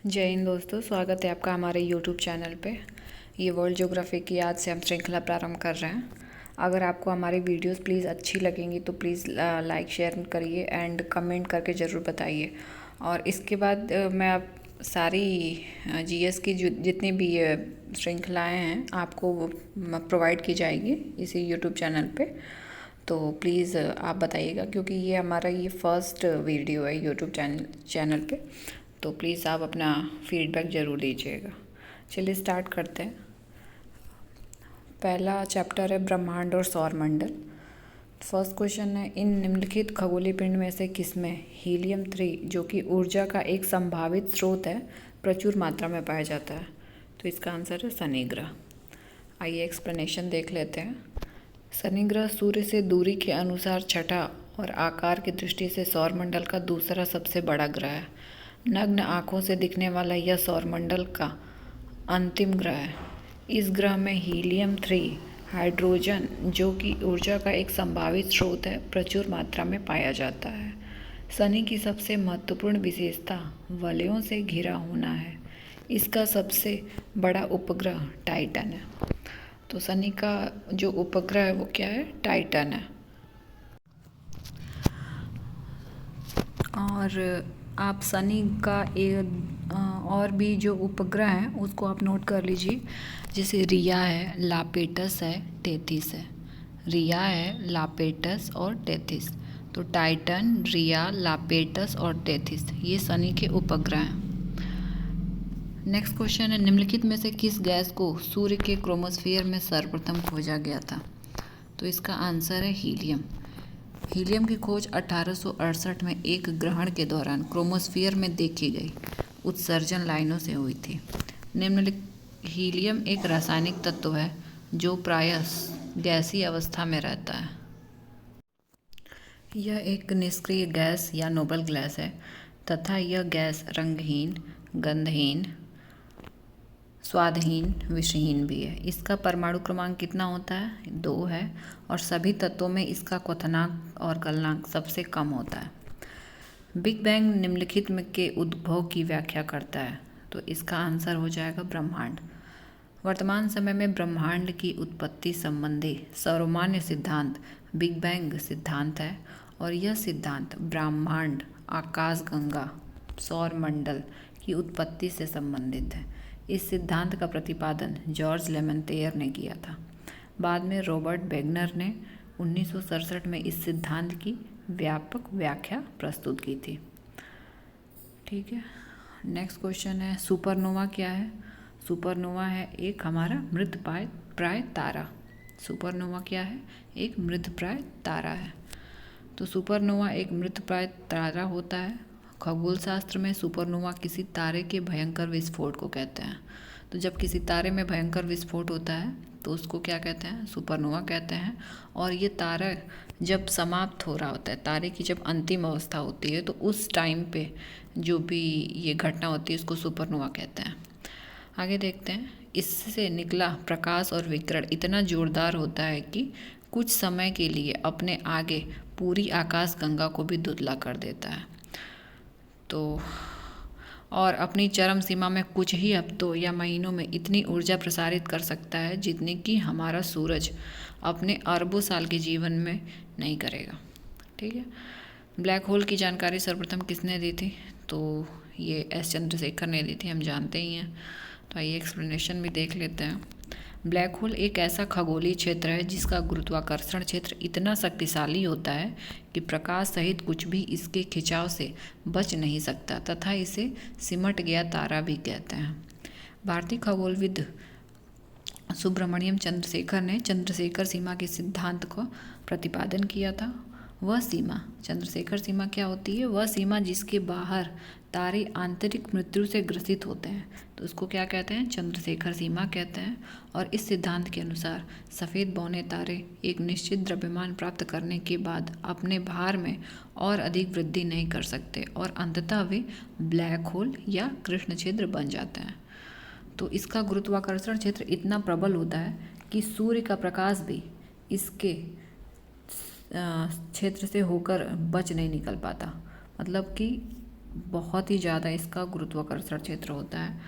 जय हिंद दोस्तों, स्वागत है आपका हमारे YouTube चैनल पे। ये वर्ल्ड ज्योग्राफी की आज से हम श्रृंखला प्रारंभ कर रहे हैं। अगर आपको हमारी वीडियोस प्लीज़ अच्छी लगेंगी तो प्लीज़ लाइक शेयर करिए एंड कमेंट करके ज़रूर बताइए। और इसके बाद मैं आप सारी जीएस की जितनी भी श्रृंखलाएँ हैं आपको प्रोवाइड की जाएगी इसी YouTube चैनल पे। तो प्लीज़ आप बताइएगा, क्योंकि ये हमारा ये फर्स्ट वीडियो है यूट्यूब चैनल पे। तो प्लीज़ आप अपना फीडबैक ज़रूर दीजिएगा। चलिए स्टार्ट करते हैं। पहला चैप्टर है ब्रह्मांड और सौरमंडल। फर्स्ट क्वेश्चन है, इन निम्नलिखित खगोलीय पिंड में से किसमें हीलियम 3 जो कि ऊर्जा का एक संभावित स्रोत है प्रचुर मात्रा में पाया जाता है? तो इसका आंसर है शनि ग्रह। आइए एक्सप्लेनेशन देख लेते हैं। शनि ग्रह सूर्य से दूरी के अनुसार छठा और आकार की दृष्टि से सौरमंडल का दूसरा सबसे बड़ा ग्रह है। नग्न आँखों से दिखने वाला यह सौरमंडल का अंतिम ग्रह है। इस ग्रह में हीलियम 3 हाइड्रोजन जो कि ऊर्जा का एक संभावित स्रोत है प्रचुर मात्रा में पाया जाता है। शनि की सबसे महत्वपूर्ण विशेषता वलयों से घिरा होना है। इसका सबसे बड़ा उपग्रह टाइटन है। तो शनि का जो उपग्रह है वो क्या है? टाइटन है। और आप शनि का और भी जो उपग्रह हैं उसको आप नोट कर लीजिए। जैसे रिया है, लापेटस है, टेथिस है। रिया है, लापेटस और टेथिस। तो टाइटन, रिया, लापेटस और टेथिस ये शनि के उपग्रह हैं। नेक्स्ट क्वेश्चन है, निम्नलिखित में से किस गैस को सूर्य के क्रोमोस्फीयर में सर्वप्रथम खोजा गया था? तो इसका आंसर है हीलियम। हीलियम की खोज 1868 में एक ग्रहण के दौरान क्रोमोस्फीयर में देखी गई उत्सर्जन लाइनों से हुई थी। निम्नलिखित हीलियम एक रासायनिक तत्व है जो प्रायः गैसीय अवस्था में रहता है। यह एक निष्क्रिय गैस या नोबल गैस है तथा यह गैस रंगहीन, गंधहीन, स्वादहीन, विषहीन भी है। इसका परमाणु क्रमांक कितना होता है? 2 है। और सभी तत्वों में इसका क्वथनांक और गलनांक सबसे कम होता है। बिग बैंग निम्नलिखित में के उद्भव की व्याख्या करता है? तो इसका आंसर हो जाएगा ब्रह्मांड। वर्तमान समय में ब्रह्मांड की उत्पत्ति संबंधी सर्वमान्य सिद्धांत बिग बैंग सिद्धांत है और यह सिद्धांत ब्रह्मांड, आकाशगंगा, सौरमंडल की उत्पत्ति से संबंधित है। इस सिद्धांत का प्रतिपादन जॉर्ज लेमैत्रे ने किया था। बाद में रॉबर्ट वेगनर ने 1967 में इस सिद्धांत की व्यापक व्याख्या प्रस्तुत की थी। ठीक है, नेक्स्ट क्वेश्चन है, सुपरनोवा क्या है? सुपरनोवा है एक हमारा मृतप्राय तारा। सुपरनोवा क्या है? एक मृतप्राय तारा है। तो सुपरनोवा एक मृतप्राय तारा होता है। खगोल शास्त्र में सुपरनोवा किसी तारे के भयंकर विस्फोट को कहते हैं। तो जब किसी तारे में भयंकर विस्फोट होता है तो उसको क्या कहते हैं? सुपरनोवा कहते हैं। और ये तारा जब समाप्त हो रहा होता है, तारे की जब अंतिम अवस्था होती है, तो उस टाइम पे जो भी ये घटना होती है उसको सुपरनोवा कहते हैं। आगे देखते हैं, इससे निकला प्रकाश और विकिरण इतना जोरदार होता है कि कुछ समय के लिए अपने आगे पूरी आकाशगंगा को भी धुंधला कर देता है। तो और अपनी चरम सीमा में कुछ ही हफ्तों या महीनों में इतनी ऊर्जा प्रसारित कर सकता है जितनी कि हमारा सूरज अपने अरबों साल के जीवन में नहीं करेगा। ठीक है, ब्लैक होल की जानकारी सर्वप्रथम किसने दी थी? तो ये एस चंद्रशेखर ने दी थी, हम जानते ही हैं। तो आइए एक्सप्लेनेशन भी देख लेते हैं। ब्लैक होल एक ऐसा खगोलीय क्षेत्र है जिसका गुरुत्वाकर्षण क्षेत्र इतना शक्तिशाली होता है कि प्रकाश सहित कुछ भी इसके खिंचाव से बच नहीं सकता तथा इसे सिमट गया तारा भी कहते हैं। भारतीय खगोलविद सुब्रमण्यम चंद्रशेखर ने चंद्रशेखर सीमा के सिद्धांत को प्रतिपादन किया था। वह सीमा, चंद्रशेखर सीमा क्या होती है? वह सीमा जिसके बाहर तारे आंतरिक मृत्यु से ग्रसित होते हैं, तो उसको क्या कहते हैं? चंद्रशेखर सीमा कहते हैं। और इस सिद्धांत के अनुसार सफ़ेद बौने तारे एक निश्चित द्रव्यमान प्राप्त करने के बाद अपने भार में और अधिक वृद्धि नहीं कर सकते और अंततः वे ब्लैक होल या कृष्ण छिद्र बन जाते हैं। तो इसका गुरुत्वाकर्षण क्षेत्र इतना प्रबल होता है कि सूर्य का प्रकाश भी इसके क्षेत्र से होकर बच नहीं निकल पाता। मतलब कि बहुत ही ज़्यादा इसका गुरुत्वाकर्षण क्षेत्र होता है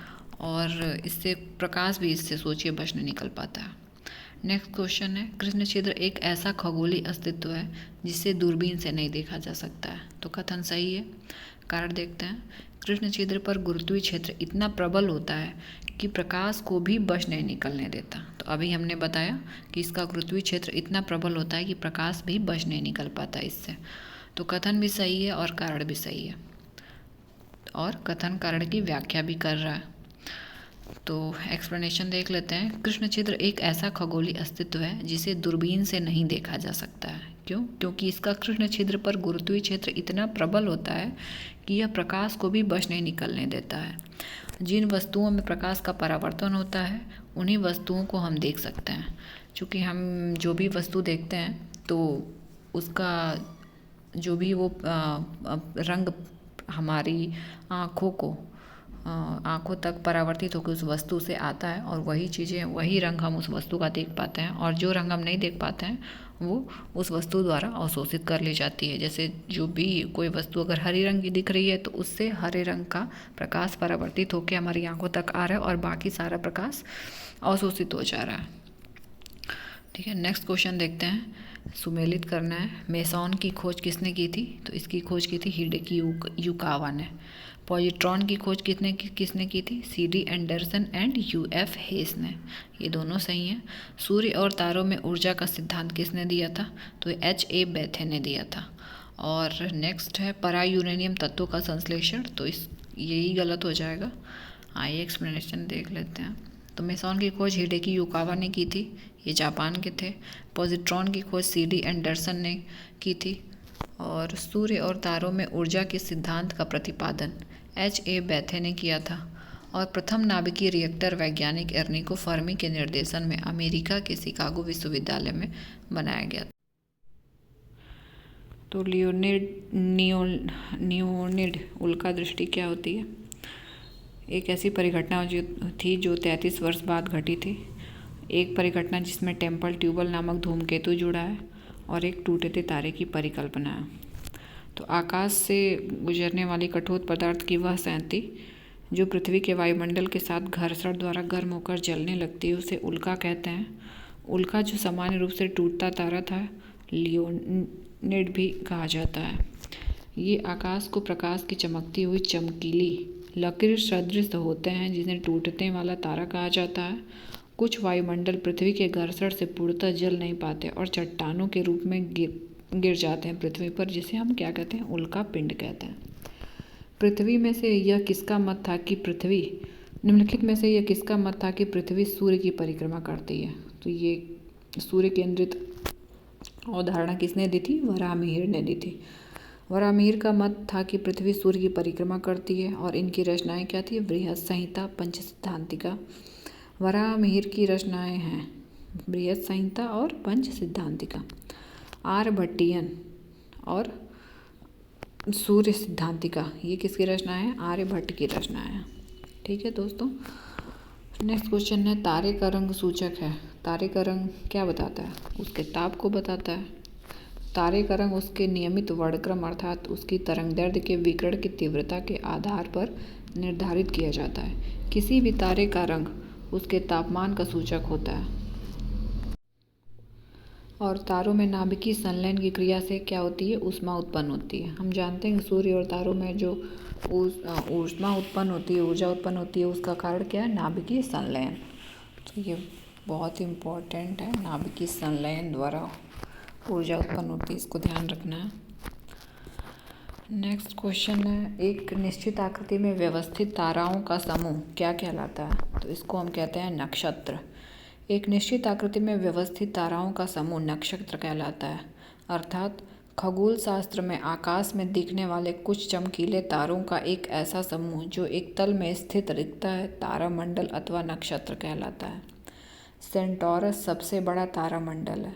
और इससे प्रकाश भी इससे सोचिए बच नहीं निकल पाता है। नेक्स्ट क्वेश्चन है, कृष्ण छिद्र एक ऐसा खगोलीय अस्तित्व है जिसे दूरबीन से नहीं देखा जा सकता है। तो कथन सही है। कारण देखते हैं, कृष्ण छिद्र पर गुरुत्वीय क्षेत्र इतना प्रबल होता है कि प्रकाश को भी बच नहीं निकलने देता। तो अभी हमने बताया कि इसका गुरुत्वीय क्षेत्र इतना प्रबल होता है कि प्रकाश भी बच नहीं निकल पाता इससे। तो कथन भी सही है और कारण भी सही है, और कथन कारण की व्याख्या भी कर रहा है। तो एक्सप्लेनेशन देख लेते हैं। कृष्ण छिद्र एक ऐसा खगोलीय अस्तित्व है जिसे दूरबीन से नहीं देखा जा सकता है। क्यों? क्योंकि इसका कृष्ण छिद्र पर गुरुत्वीय क्षेत्र इतना प्रबल होता है कि यह प्रकाश को भी बच नहीं निकलने देता है। जिन वस्तुओं में प्रकाश का परावर्तन होता है उन्हीं वस्तुओं को हम देख सकते हैं। चूँकि हम जो भी वस्तु देखते हैं तो उसका जो भी वो रंग हमारी आँखों तक परावर्तित होकर उस वस्तु से आता है, और वही चीज़ें, वही रंग हम उस वस्तु का देख पाते हैं, और जो रंग हम नहीं देख पाते हैं वो उस वस्तु द्वारा अवशोषित कर ली जाती है। जैसे जो भी कोई वस्तु अगर हरे रंग की दिख रही है तो उससे हरे रंग का प्रकाश परावर्तित होकर हमारी आँखों तक आ रहा है और बाकी सारा प्रकाश अवशोषित हो जा रहा है। ठीक है, नेक्स्ट क्वेश्चन देखते हैं। सुमेलित करना है। मेसॉन की खोज किसने की थी? तो इसकी खोज की थी हिडेकी युकावा ने। पॉजिट्रॉन की खोज किसने की थी? CD एंडरसन एंड UF हेस ने। ये दोनों सही हैं। सूर्य और तारों में ऊर्जा का सिद्धांत किसने दिया था? तो HA बेथे ने दिया था। और नेक्स्ट है परायूरेनियम तत्वों का संश्लेषण, तो यही गलत हो जाएगा। आइए एक्सप्लेनेशन देख लेते हैं। तो मेसॉन की खोज हिडेकी युकावा ने की थी, ये जापान के थे। पॉजिट्रॉन की खोज CD एंडरसन ने की थी, और सूर्य और तारों में ऊर्जा के सिद्धांत का प्रतिपादन HA बेथे ने किया था। और प्रथम नाभिकीय रिएक्टर वैज्ञानिक एर्निको फर्मी के निर्देशन में अमेरिका के शिकागो विश्वविद्यालय में बनाया गया। तो लियोनिड उल्का दृष्टि क्या होती है? एक ऐसी परिघटना थी जो 33 वर्ष बाद घटी थी। एक परिघटना जिसमें टेम्पल ट्यूबल नामक धूमकेतु जुड़ा है, और एक टूटते तारे की परिकल्पना है। तो आकाश से गुजरने वाली कठोर पदार्थ की वह संयति जो पृथ्वी के वायुमंडल के साथ घर्षण द्वारा गर्म होकर जलने लगती है उसे उल्का कहते हैं। उल्का जो सामान्य रूप से टूटता तारा था लियोनिड भी कहा जाता है। ये आकाश को प्रकाश की चमकती हुई चमकीली लकीर सदृश होते हैं जिन्हें टूटने वाला तारा कहा जाता है। कुछ वायुमंडल पृथ्वी के घर्षण से पूर्णतः जल नहीं पाते और चट्टानों के रूप में गिर जाते हैं पृथ्वी पर, जिसे हम क्या कहते हैं? उल्का पिंड कहते हैं। पृथ्वी में से यह किसका मत था कि पृथ्वी निम्नलिखित में से यह किसका मत था कि पृथ्वी सूर्य की परिक्रमा करती है? तो ये सूर्य केंद्रित अवधारणा किसने दी थी? वराहमिहिर ने दी थी। वराहमिहिर का मत था कि पृथ्वी सूर्य की परिक्रमा करती है, और इनकी रचनाएं क्या थी? बृहत संहिता, पंचसिद्धांतिका। वराहमिहिर की रचनाएं हैं बृहत संहिता और पंच सिद्धांतिका। आर्यभट्टियन और सूर्य सिद्धांतिका, ये किसकी रचना है? आर्यभट्ट की रचना है। ठीक है दोस्तों, नेक्स्ट क्वेश्चन है तारे का रंग सूचक है। तारे का रंग क्या बताता है? उसके ताप को बताता है। तारे का रंग उसके नियमित वर्णक्रम अर्थात उसकी तरंगदैर्ध्य के विकिरण की तीव्रता के आधार पर निर्धारित किया जाता है। किसी भी तारे का रंग उसके तापमान का सूचक होता है। और तारों में नाभिकीय संलयन की क्रिया से क्या होती है? ऊष्मा उत्पन्न होती है। हम जानते हैं कि सूर्य और तारों में जो ऊष्मा उत्पन्न होती है, ऊर्जा उत्पन्न होती है, उसका कारण क्या है? नाभिकीय संलयन। तो ये बहुत इम्पोर्टेंट है, नाभिकीय संलयन द्वारा ऊर्जा उत्पन्न होती है, इसको ध्यान रखना है। नेक्स्ट क्वेश्चन है एक निश्चित आकृति में व्यवस्थित ताराओं का समूह क्या कहलाता है? तो इसको हम कहते हैं नक्षत्र। एक निश्चित आकृति में व्यवस्थित ताराओं का समूह नक्षत्र कहलाता है। अर्थात खगोल शास्त्र में आकाश में दिखने वाले कुछ चमकीले तारों का एक ऐसा समूह जो एक तल में स्थित दिखता है तारामंडल अथवा नक्षत्र कहलाता है। सेंटोरस सबसे बड़ा तारामंडल है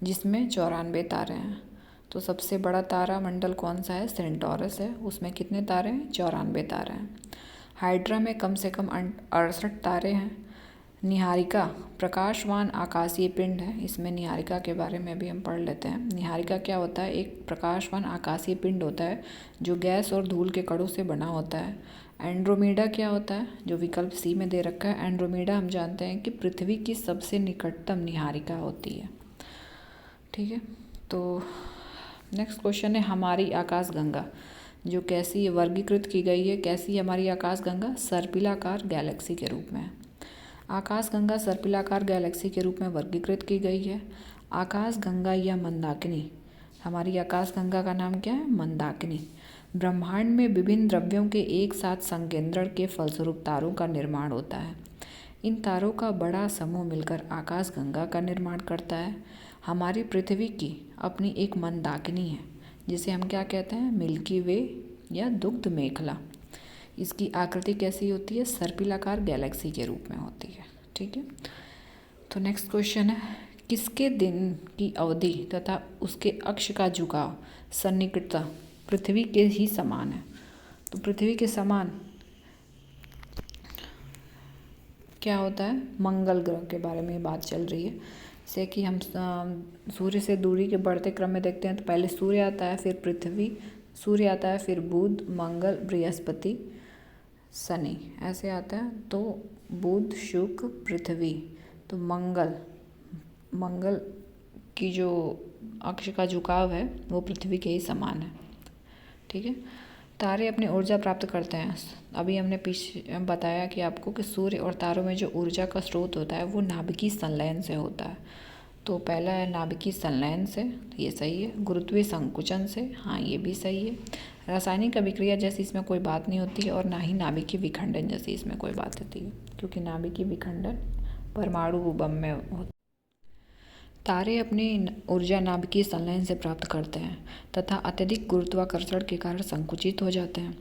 जिसमें 94 तारे हैं। तो सबसे बड़ा तारामंडल कौन सा है? सेंटोरस है। उसमें कितने तारे हैं? 94 तारे हैं। हाइड्रा में कम से कम 68 तारे हैं। निहारिका प्रकाशवान आकाशीय पिंड है। इसमें निहारिका के बारे में भी हम पढ़ लेते हैं। निहारिका क्या होता है? एक प्रकाशवान आकाशीय पिंड होता है जो गैस और धूल के कणों से बना होता है। एंड्रोमेडा क्या होता है? जो विकल्प सी में दे रखा है, एंड्रोमेडा हम जानते हैं कि पृथ्वी की सबसे निकटतम निहारिका होती है। ठीक है, तो नेक्स्ट क्वेश्चन है हमारी आकाशगंगा जो कैसी वर्गीकृत की गई है। कैसी हमारी आकाशगंगा? सर्पिलाकार गैलेक्सी के रूप में। आकाशगंगा सर्पिलाकार गैलेक्सी के रूप में वर्गीकृत की गई है। आकाशगंगा या मंदाकिनी, हमारी आकाशगंगा का नाम क्या है? मंदाकिनी। ब्रह्मांड में विभिन्न द्रव्यों के एक साथ संकेंद्रण के फलस्वरूप तारों का निर्माण होता है। इन तारों का बड़ा समूह मिलकर आकाशगंगा का निर्माण करता है। हमारी पृथ्वी की अपनी एक मंदाकिनी है जिसे हम क्या कहते हैं? मिल्की वे या दुग्ध मेखला। इसकी आकृति कैसी होती है? सर्पिलाकार गैलेक्सी के रूप में होती है। ठीक है, तो नेक्स्ट क्वेश्चन है किसके दिन की अवधि तथा उसके अक्ष का झुकाव सन्निकटता पृथ्वी के ही समान है। तो पृथ्वी के समान क्या होता है? मंगल ग्रह के बारे में बात चल रही है। जैसे कि हम सूर्य से दूरी के बढ़ते क्रम में देखते हैं तो पहले सूर्य आता है, फिर पृथ्वी, सूर्य आता है, फिर बुध, मंगल, बृहस्पति, शनि, ऐसे आता है। तो बुध, शुक्र, पृथ्वी, तो मंगल की जो अक्ष का झुकाव है वो पृथ्वी के ही समान है। ठीक है, तारे अपनी ऊर्जा प्राप्त करते हैं। अभी हमने पीछे बताया कि आपको कि सूर्य और तारों में जो ऊर्जा का स्रोत होता है वो नाभिकीय संलयन से होता है। तो पहला है नाभिकीय संलयन से, ये सही है। गुरुत्वीय संकुचन से, हाँ ये भी सही है। रासायनिक अभिक्रिया जैसी इसमें कोई बात नहीं होती है और ना ही नाभिकीय विखंडन जैसी इसमें कोई बात होती है, क्योंकि नाभिकीय विखंडन परमाणु बम में होता है। तारे अपनी ऊर्जा नाभिकीय संलयन से प्राप्त करते हैं तथा अत्यधिक गुरुत्वाकर्षण के कारण संकुचित हो जाते हैं,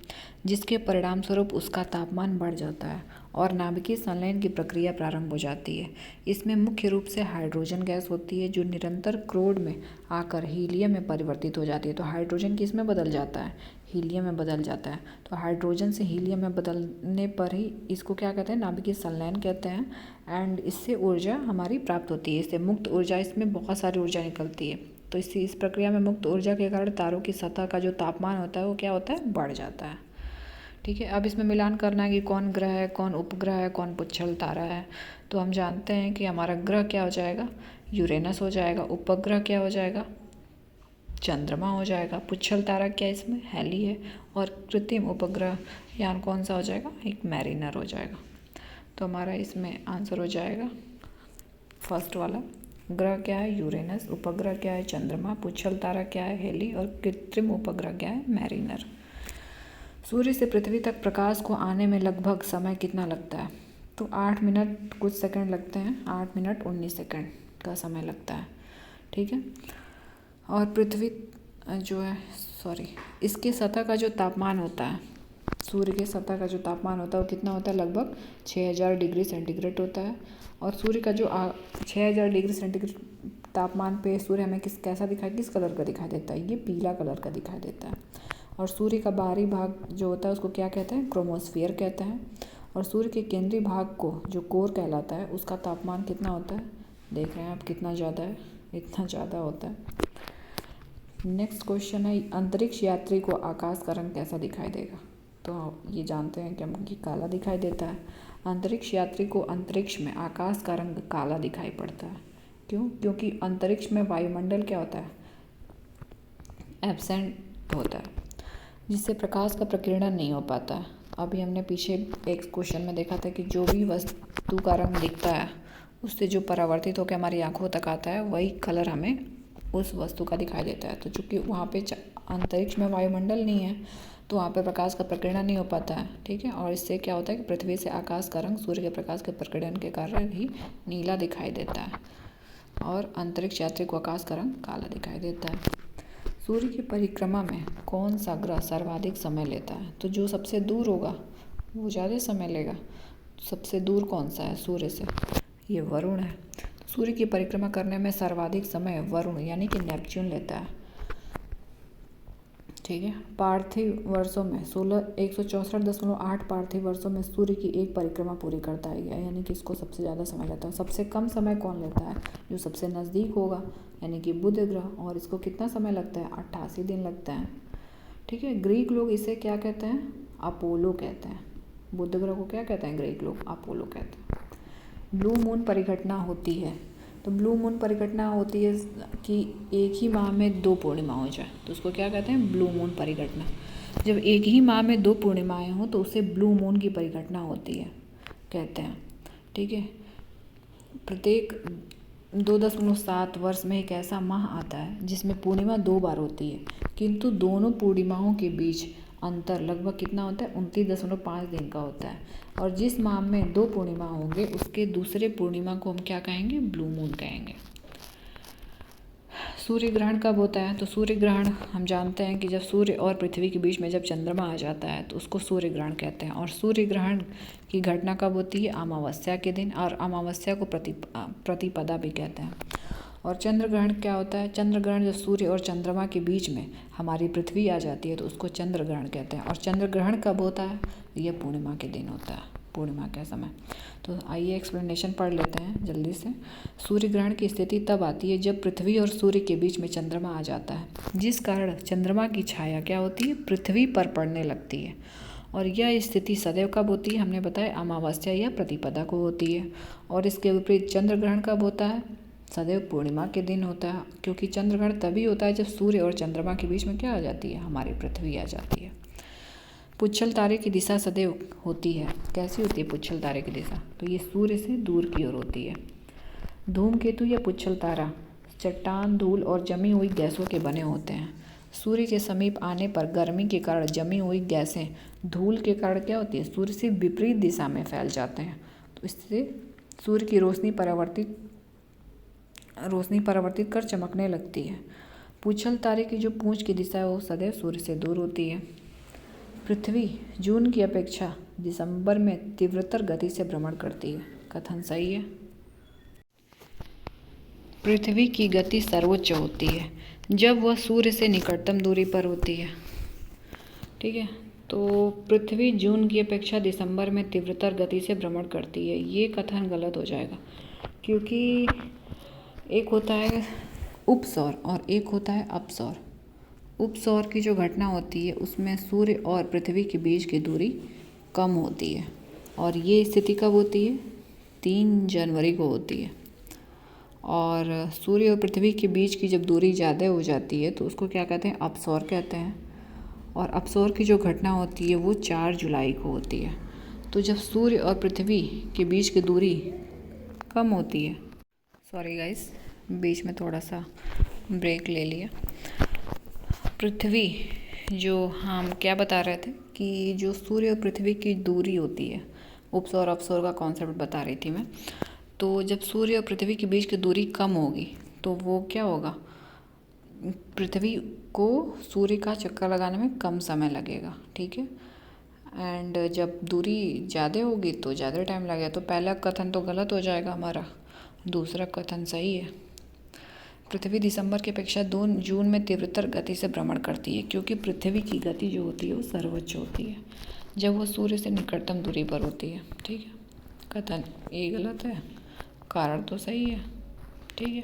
जिसके परिणाम स्वरूप उसका तापमान बढ़ जाता है और नाभिकीय संलयन की प्रक्रिया प्रारंभ हो जाती है। इसमें मुख्य रूप से हाइड्रोजन गैस होती है जो निरंतर क्रोड में आकर हीलियम में परिवर्तित हो जाती है। तो हाइड्रोजन किस में बदल जाता है? हीलियम में बदल जाता है। तो हाइड्रोजन से हीलियम में बदलने पर ही इसको क्या कहते हैं? नाभिकीय संलयन कहते हैं। एंड इससे ऊर्जा हमारी प्राप्त होती है। इससे मुक्त ऊर्जा, इसमें बहुत सारी ऊर्जा निकलती है। तो इस प्रक्रिया में मुक्त ऊर्जा के कारण तारों की सतह का जो तापमान होता है वो क्या होता है? बढ़ जाता है। ठीक है, अब इसमें मिलान करना है कि कौन ग्रह है, कौन उपग्रह है, कौन पुच्छल तारा है। तो हम जानते हैं कि हमारा ग्रह क्या हो जाएगा? यूरेनस हो जाएगा। उपग्रह क्या हो जाएगा? चंद्रमा हो जाएगा। पुच्छल तारा क्या इसमें? हैली है। और कृत्रिम उपग्रह यान कौन सा हो जाएगा? एक मैरिनर हो जाएगा। तो हमारा इसमें आंसर हो जाएगा फर्स्ट वाला। ग्रह क्या है? यूरेनस। उपग्रह क्या है? चंद्रमा। पुच्छल तारा क्या है? हैली। और कृत्रिम उपग्रह क्या है? मैरिनर। सूर्य से पृथ्वी तक प्रकाश को आने में लगभग समय कितना लगता है? तो 8 मिनट कुछ सेकंड लगते हैं। 8 मिनट 19 सेकंड का समय लगता है। ठीक है, और पृथ्वी जो है इसके सतह का जो तापमान होता है, सूर्य के सतह का जो तापमान होता है वो कितना होता है? लगभग 6000 डिग्री सेंटीग्रेड होता है। और सूर्य का जो 6000 डिग्री सेंटीग्रेड तापमान पे सूर्य हमें किस कलर का दिखाई देता है? ये पीला कलर का दिखाई देता है। और सूर्य का बाहरी भाग जो होता है उसको क्या कहते हैं? क्रोमोस्फियर कहते हैं। और सूर्य के केंद्रीय भाग को जो कोर कहलाता है उसका तापमान कितना होता है? देख रहे हैं आप कितना ज़्यादा है? इतना ज़्यादा होता है। नेक्स्ट क्वेश्चन है अंतरिक्ष यात्री को आकाश का रंग कैसा दिखाई देगा? तो ये जानते हैं कि हम कि काला दिखाई देता है। अंतरिक्ष यात्री को अंतरिक्ष में आकाश का रंग काला दिखाई पड़ता है। क्यों? क्योंकि अंतरिक्ष में वायुमंडल क्या होता है? एब्सेंट होता है, जिससे प्रकाश का प्रकीर्णन नहीं हो पाता है। अभी हमने पीछे एक क्वेश्चन में देखा था कि जो भी वस्तु का रंग दिखता है उससे जो परावर्तित होकर हमारी आंखों तक आता है वही कलर हमें उस वस्तु का दिखाई देता है। तो चूँकि वहाँ पे अंतरिक्ष में वायुमंडल नहीं है तो वहाँ पे प्रकाश का प्रकीर्णन नहीं हो पाता है। ठीक है, और इससे क्या होता है कि पृथ्वी से आकाश का रंग सूर्य के प्रकाश के प्रकीर्णन के कारण ही नीला दिखाई देता है और अंतरिक्ष यात्री को आकाश का रंग काला दिखाई देता है। सूर्य की परिक्रमा में कौन सा ग्रह सर्वाधिक समय लेता है? तो जो सबसे दूर होगा वो ज़्यादा समय लेगा। सबसे दूर कौन सा है सूर्य से? ये वरुण है। सूर्य की परिक्रमा करने में सर्वाधिक समय वरुण यानी कि नेपच्यून लेता है। ठीक है। पार्थिव वर्षों में 164.8 पार्थिव वर्षों में सूर्य की एक परिक्रमा पूरी करता है, यानी कि इसको सबसे ज़्यादा समय लेता है। सबसे कम समय कौन लेता है? जो सबसे नज़दीक होगा, यानी कि बुध ग्रह, और इसको कितना समय लगता है? 88 दिन लगता है। ठीक है। ग्रीक लोग इसे क्या कहते हैं? अपोलो कहते हैं। बुध ग्रह को क्या कहते हैं ग्रीक लोग? अपोलो कहते हैं। ब्लू मून परिघटना होती है, तो ब्लू मून परिघटना होती है कि एक ही माह में 2 पूर्णिमा हो जाए, तो उसको क्या कहते हैं? ब्लू मून परिघटना। जब एक ही माह में 2 पूर्णिमाएँ हों तो उसे ब्लू मून की परिघटना होती है कहते हैं। ठीक है। प्रत्येक 2.7 वर्ष में एक ऐसा माह आता है जिसमें पूर्णिमा 2 बार होती है, किंतु दोनों पूर्णिमाओं के बीच अंतर लगभग कितना होता है? 29.5 दिन का होता है। और जिस माह में 2 पूर्णिमा होंगे उसके दूसरे पूर्णिमा को हम क्या कहेंगे? ब्लू मून कहेंगे। सूर्य ग्रहण कब होता है? तो सूर्य ग्रहण हम जानते हैं कि जब सूर्य और पृथ्वी के बीच में जब चंद्रमा आ जाता है तो उसको सूर्य ग्रहण कहते हैं। और सूर्य ग्रहण की घटना कब होती है? अमावस्या के दिन, और अमावस्या को प्रतिपदा भी कहते हैं। और चंद्र ग्रहण क्या होता है? चंद्र ग्रहण जब सूर्य और चंद्रमा के बीच में हमारी पृथ्वी आ जाती है तो उसको चंद्र ग्रहण कहते हैं। और चंद्र ग्रहण कब होता है? यह पूर्णिमा के दिन होता है, पूर्णिमा का समय। तो आइए एक्सप्लेनेशन पढ़ लेते हैं जल्दी से। सूर्य ग्रहण की स्थिति तब आती है जब पृथ्वी और सूर्य के बीच में चंद्रमा आ जाता है, जिस कारण चंद्रमा की छाया क्या होती है? पृथ्वी पर पड़ने लगती है। और यह स्थिति सदैव कब होती है? हमने बताया अमावस्या या प्रतिपदा को होती है। और इसके विपरीत चंद्र ग्रहण कब होता है? सदैव पूर्णिमा के दिन होता है, क्योंकि चंद्र ग्रहण तभी होता है जब सूर्य और चंद्रमा के बीच में क्या आ जाती है? हमारी पृथ्वी आ जाती है। पुच्छल तारे की दिशा सदैव होती है। कैसी होती है पुच्छल तारे की दिशा? तो ये सूर्य से दूर की ओर होती है। धूमकेतु या पुच्छल तारा चट्टान, धूल और जमी हुई गैसों के बने होते हैं। सूर्य के समीप आने पर गर्मी के कारण जमी हुई गैसें धूल के कारण क्या होती है? सूर्य से विपरीत दिशा में फैल जाते हैं, तो इससे सूर्य की रोशनी परावर्तित कर चमकने लगती है। पुच्छल तारे की जो पूंछ की दिशा है वो सदैव सूर्य से दूर होती है। पृथ्वी जून की अपेक्षा दिसंबर में तीव्रतर गति से भ्रमण करती है। कथन सही है। पृथ्वी की गति सर्वोच्च होती है जब वह सूर्य से निकटतम दूरी पर होती है। ठीक है। तो पृथ्वी जून की अपेक्षा दिसंबर में तीव्रतर गति से भ्रमण करती है, ये कथन गलत हो जाएगा, क्योंकि एक होता है उपसौर और एक होता है अपसौर। उपसौर की जो घटना होती है उसमें सूर्य और पृथ्वी के बीच की दूरी कम होती है, और ये स्थिति कब होती है? 3 जनवरी को होती है। और सूर्य और पृथ्वी के बीच की जब दूरी ज़्यादा हो जाती है तो उसको क्या कहते हैं? अपसौर कहते हैं। और अपसौर की जो घटना होती है वो 4 जुलाई को होती है। तो जब सूर्य और पृथ्वी के बीच की दूरी कम होती है, सॉरी गाइस, बीच में थोड़ा सा ब्रेक ले लिया। पृथ्वी जो हम क्या बता रहे थे कि जो सूर्य और पृथ्वी की दूरी होती है, उपसौर अपसौर का कॉन्सेप्ट बता रही थी मैं। तो जब सूर्य और पृथ्वी के बीच की दूरी कम होगी तो वो क्या होगा? पृथ्वी को सूर्य का चक्कर लगाने में कम समय लगेगा। ठीक है। एंड जब दूरी ज़्यादा होगी तो ज़्यादा टाइम लगेगा। तो पहला कथन तो गलत हो जाएगा हमारा, दूसरा कथन सही है। पृथ्वी दिसंबर की अपेक्षा 2 जून में तीव्रतर गति से भ्रमण करती है, क्योंकि पृथ्वी की गति जो होती है वो सर्वोच्च होती है जब वो सूर्य से निकटतम दूरी पर होती है। ठीक है। कथन ये गलत है, कारण तो सही है। ठीक है।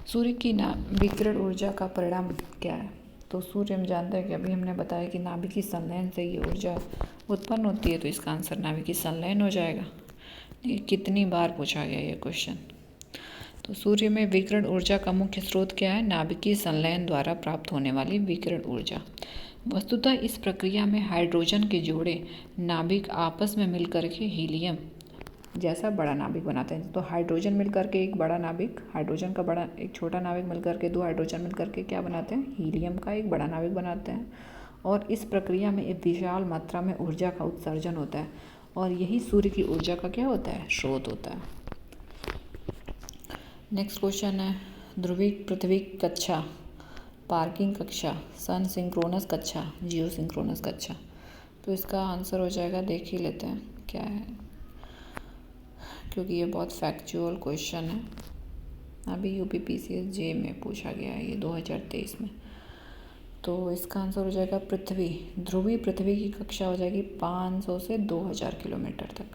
सूर्य की विकिरण ऊर्जा का परिणाम क्या है? तो सूर्य हम जानते हैं कि अभी हमने बताया कि नाभिकीय संलयन से ये ऊर्जा उत्पन्न होती है, तो इसका आंसर नाभिकीय संलयन हो जाएगा। ये कितनी बार पूछा गया ये क्वेश्चन। तो सूर्य में विकिरण ऊर्जा का मुख्य स्रोत क्या है? नाभिकीय संलयन द्वारा प्राप्त होने वाली विकिरण ऊर्जा। वस्तुतः इस प्रक्रिया में हाइड्रोजन के जोड़े नाभिक आपस में मिलकर के हीलियम जैसा बड़ा नाभिक बनाते हैं। तो हाइड्रोजन मिलकर के एक बड़ा नाभिक, हाइड्रोजन का बड़ा एक छोटा नाभिक मिलकर के 2 हाइड्रोजन मिलकर के क्या बनाते हैं? हीलियम का एक बड़ा नाभिक बनाते हैं। और इस प्रक्रिया में एक विशाल मात्रा में ऊर्जा का उत्सर्जन होता है, और यही सूर्य की ऊर्जा का क्या होता है? स्रोत होता है। नेक्स्ट क्वेश्चन है, ध्रुवीय पृथ्वी कक्षा, पार्किंग कक्षा, सन सिंक्रोनस कक्षा, जियो सिंक्रोनस कक्षा। तो इसका आंसर हो जाएगा, देख ही लेते हैं क्या है, क्योंकि ये बहुत फैक्चुअल क्वेश्चन है। अभी यूपीपीसीएस जे में पूछा गया है ये 2023 में। तो इसका आंसर हो जाएगा पृथ्वी। ध्रुवीय पृथ्वी की कक्षा हो जाएगी 500 से 2000 किलोमीटर तक।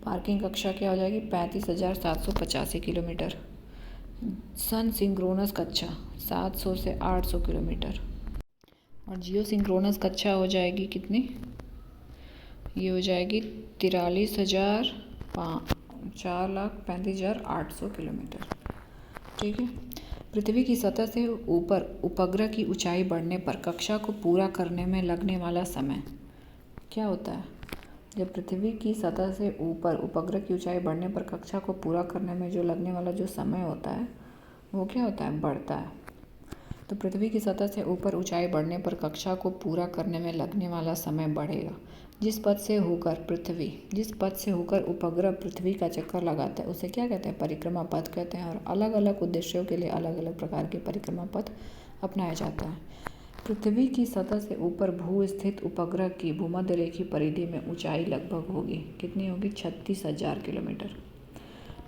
पार्किंग कक्षा क्या हो जाएगी 35,785 किलोमीटर। सन सिंक्रोनस कक्षा 700 से 800 किलोमीटर। और जियो सिंक्रोनस कक्षा हो जाएगी कितनी, ये हो जाएगी 4,35,800 किलोमीटर। ठीक है। पृथ्वी की सतह से ऊपर उपग्रह की ऊंचाई बढ़ने पर कक्षा को पूरा करने में लगने वाला समय क्या होता है। जब पृथ्वी की सतह से ऊपर उपग्रह की ऊंचाई बढ़ने पर कक्षा को पूरा करने में जो लगने वाला जो समय होता है वो क्या होता है, बढ़ता है। तो पृथ्वी की सतह से ऊपर ऊंचाई बढ़ने पर कक्षा को पूरा करने में लगने वाला समय बढ़ेगा। जिस पथ से होकर उपग्रह पृथ्वी का चक्कर लगाता है उसे क्या कहते हैं, परिक्रमा पथ कहते हैं। और अलग अलग उद्देश्यों के लिए अलग अलग प्रकार के परिक्रमा पथ अपनाया जाता है। पृथ्वी की सतह से ऊपर भू स्थित उपग्रह की भूमध्य रेखीय परिधि में ऊंचाई लगभग होगी, कितनी होगी, 36,000 किलोमीटर।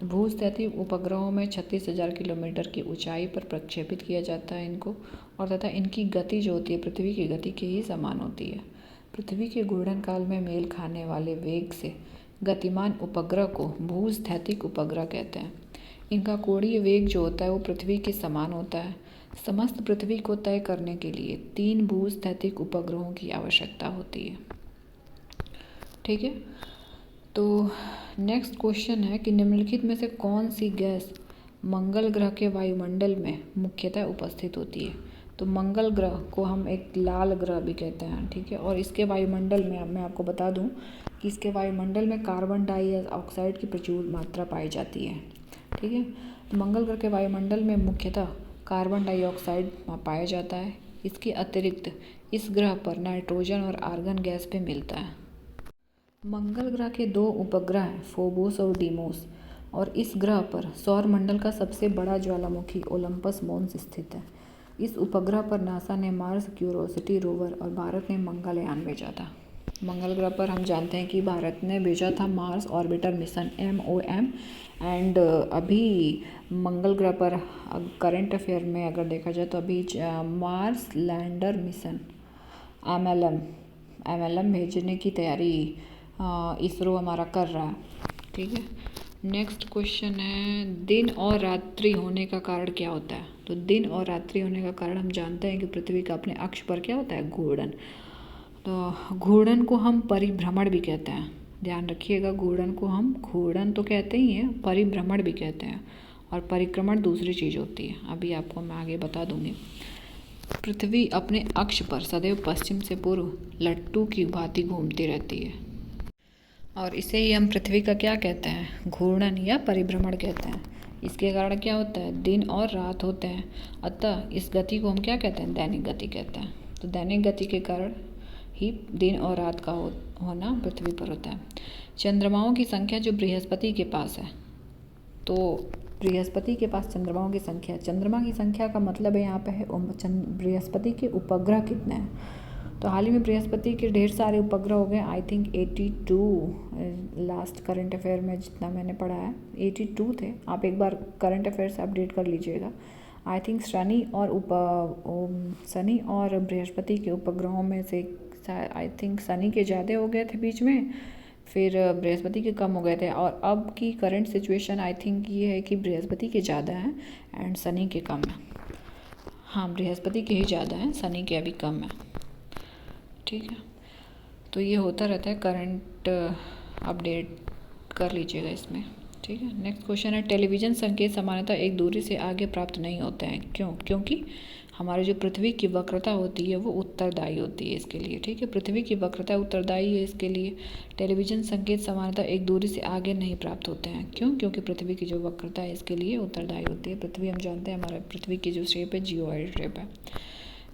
भू स्थित उपग्रहों में 36,000 किलोमीटर की ऊंचाई पर प्रक्षेपित किया जाता है इनको, और तथा इनकी गति जो होती है पृथ्वी की गति के ही समान होती है। पृथ्वी के घूर्णन काल में मेल खाने वाले वेग से गतिमान उपग्रह को भूस्थैतिक उपग्रह कहते हैं। इनका कोणीय वेग जो होता है वो पृथ्वी के समान होता है। समस्त पृथ्वी को तय करने के लिए 3 भूस्थैतिक उपग्रहों की आवश्यकता होती है। ठीक है। तो नेक्स्ट क्वेश्चन है कि निम्नलिखित में से कौन सी गैस मंगल ग्रह के वायुमंडल में मुख्यतः उपस्थित होती है। तो मंगल ग्रह को हम एक लाल ग्रह भी कहते हैं। ठीक है। और इसके वायुमंडल में मैं आपको बता दूं कि इसके वायुमंडल में कार्बन डाइऑक्साइड की प्रचुर मात्रा पाई जाती है। ठीक है। तो मंगल ग्रह के वायुमंडल में मुख्यतः कार्बन डाइऑक्साइड पाया जाता है। इसके अतिरिक्त इस ग्रह पर नाइट्रोजन और आर्गन गैस भी मिलता है। मंगल ग्रह के 2 उपग्रह हैं, फोबोस और डीमोस, और इस ग्रह पर सौर मंडल का सबसे बड़ा ज्वालामुखी ओलंपस मोन्स स्थित है। इस उपग्रह पर नासा ने मार्स क्यूरोसिटी रोवर और भारत ने मंगलयान भेजा था। मंगल ग्रह पर हम जानते हैं कि भारत ने भेजा था Mars orbiter mission MOM, and अभी मंगल ग्रह पर करंट अफेयर में अगर देखा जाए तो अभी मार्स लैंडर मिशन MLM भेजने की तैयारी इसरो हमारा कर रहा है। ठीक है। नेक्स्ट क्वेश्चन है, दिन और रात्रि होने का कारण क्या होता है। तो दिन और रात्रि होने का कारण हम जानते हैं कि पृथ्वी का अपने अक्ष पर क्या होता है, घूर्णन। तो घूर्णन को हम परिभ्रमण भी कहते हैं, ध्यान रखिएगा। घूर्णन को हम घूर्णन तो कहते ही हैं, परिभ्रमण भी कहते हैं, और परिक्रमण दूसरी चीज़ होती है। अभी आपको मैं आगे बता दूंगी। पृथ्वी अपने अक्ष पर सदैव पश्चिम से पूर्व लट्टू की भांति घूमती रहती है, और इसे ही हम पृथ्वी का क्या कहते हैं, घूर्णन या परिभ्रमण कहते हैं। इसके कारण क्या होता है, दिन और रात होते हैं। अतः इस गति को हम क्या कहते हैं, दैनिक गति कहते हैं। तो दैनिक गति के कारण ही दिन और रात का होना पृथ्वी पर होता है। चंद्रमाओं की संख्या जो बृहस्पति के पास है, तो बृहस्पति के पास चंद्रमाओं की संख्या, चंद्रमा की संख्या का मतलब है यहाँ पे है बृहस्पति के उपग्रह कितने हैं। तो हाल ही में बृहस्पति के ढेर सारे उपग्रह हो गए, I think 82, last current affair में जितना मैंने पढ़ा है 82 थे। आप एक बार करंट अफेयर से अपडेट कर लीजिएगा। आई थिंक शनि और बृहस्पति के उपग्रहों में से आई थिंक शनि के ज़्यादा हो गए थे बीच में, फिर बृहस्पति के कम हो गए थे, और अब की करंट सिचुएशन आई थिंक ये है कि बृहस्पति के ज़्यादा हैं एंड शनि के कम है। हाँ, बृहस्पति के ही ज़्यादा हैं, शनि के अभी कम है। ठीक है। तो ये होता रहता है, करंट अपडेट कर लीजिएगा इसमें। ठीक है। नेक्स्ट क्वेश्चन है, टेलीविज़न संकेत सामान्यतः एक दूरी से आगे प्राप्त नहीं होते हैं, क्यों। क्योंकि हमारी जो पृथ्वी की वक्रता होती है वो उत्तरदायी होती है इसके लिए। ठीक है। पृथ्वी की वक्रता उत्तरदायी है, इसके लिए टेलीविज़न संकेत सामान्यतः एक दूरी से आगे नहीं प्राप्त होते हैं। क्यों, क्योंकि पृथ्वी की जो वक्रता है इसके लिए उत्तरदायी होती है। पृथ्वी हम जानते हैं, हमारे पृथ्वी की जो शेप है जियोइड शेप है।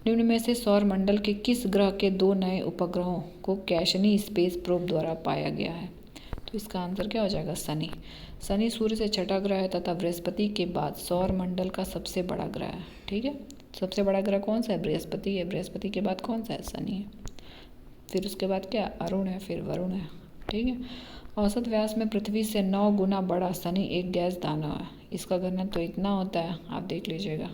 निम्न में से सौर मंडल के किस ग्रह के 2 नए उपग्रहों को कैशनी स्पेस प्रोब द्वारा पाया गया है। तो इसका आंसर क्या हो जाएगा, शनि। शनि सूर्य से छठा ग्रह है तथा बृहस्पति के बाद सौर मंडल का सबसे बड़ा ग्रह है। ठीक है। सबसे बड़ा ग्रह कौन सा है, बृहस्पति है। बृहस्पति के बाद कौन सा है, शनि है। फिर उसके बाद क्या, अरुण है, फिर वरुण है। ठीक है। औसत व्यास में पृथ्वी से 9 गुना बड़ा शनि एक गैस दानव है। इसका घनत्व तो इतना होता है, आप देख लीजिएगा,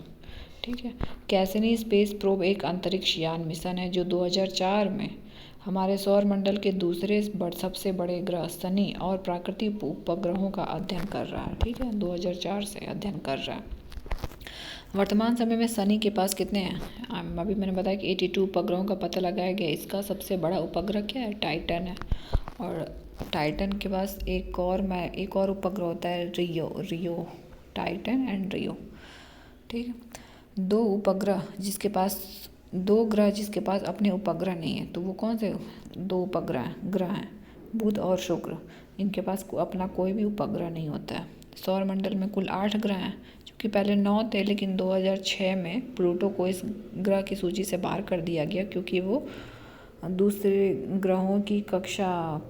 ठीक है। कैसिनी स्पेस प्रोब एक अंतरिक्ष यान मिशन है जो 2004 में हमारे सौर मंडल के दूसरे सबसे बड़े ग्रह शनि और प्राकृतिक उपग्रहों का अध्ययन कर रहा है। ठीक है, 2004 से अध्ययन कर रहा है। वर्तमान समय में शनि के पास कितने हैं? अभी मैंने बताया कि 82 उपग्रहों का पता लगाया गया। इसका सबसे बड़ा उपग्रह क्या है? टाइटन है। और टाइटन के पास एक और उपग्रह होता है, रियो, टाइटन एंड रियो। ठीक है, दो ग्रह जिसके पास अपने उपग्रह नहीं है, तो वो कौन से दो ग्रह हैं? बुध और शुक्र। इनके पास अपना कोई भी उपग्रह नहीं होता है। सौर मंडल में कुल 8 ग्रह हैं, कि पहले 9 थे, लेकिन 2006 में प्लूटो को इस ग्रह की सूची से बाहर कर दिया गया क्योंकि वो दूसरे ग्रहों की कक्षा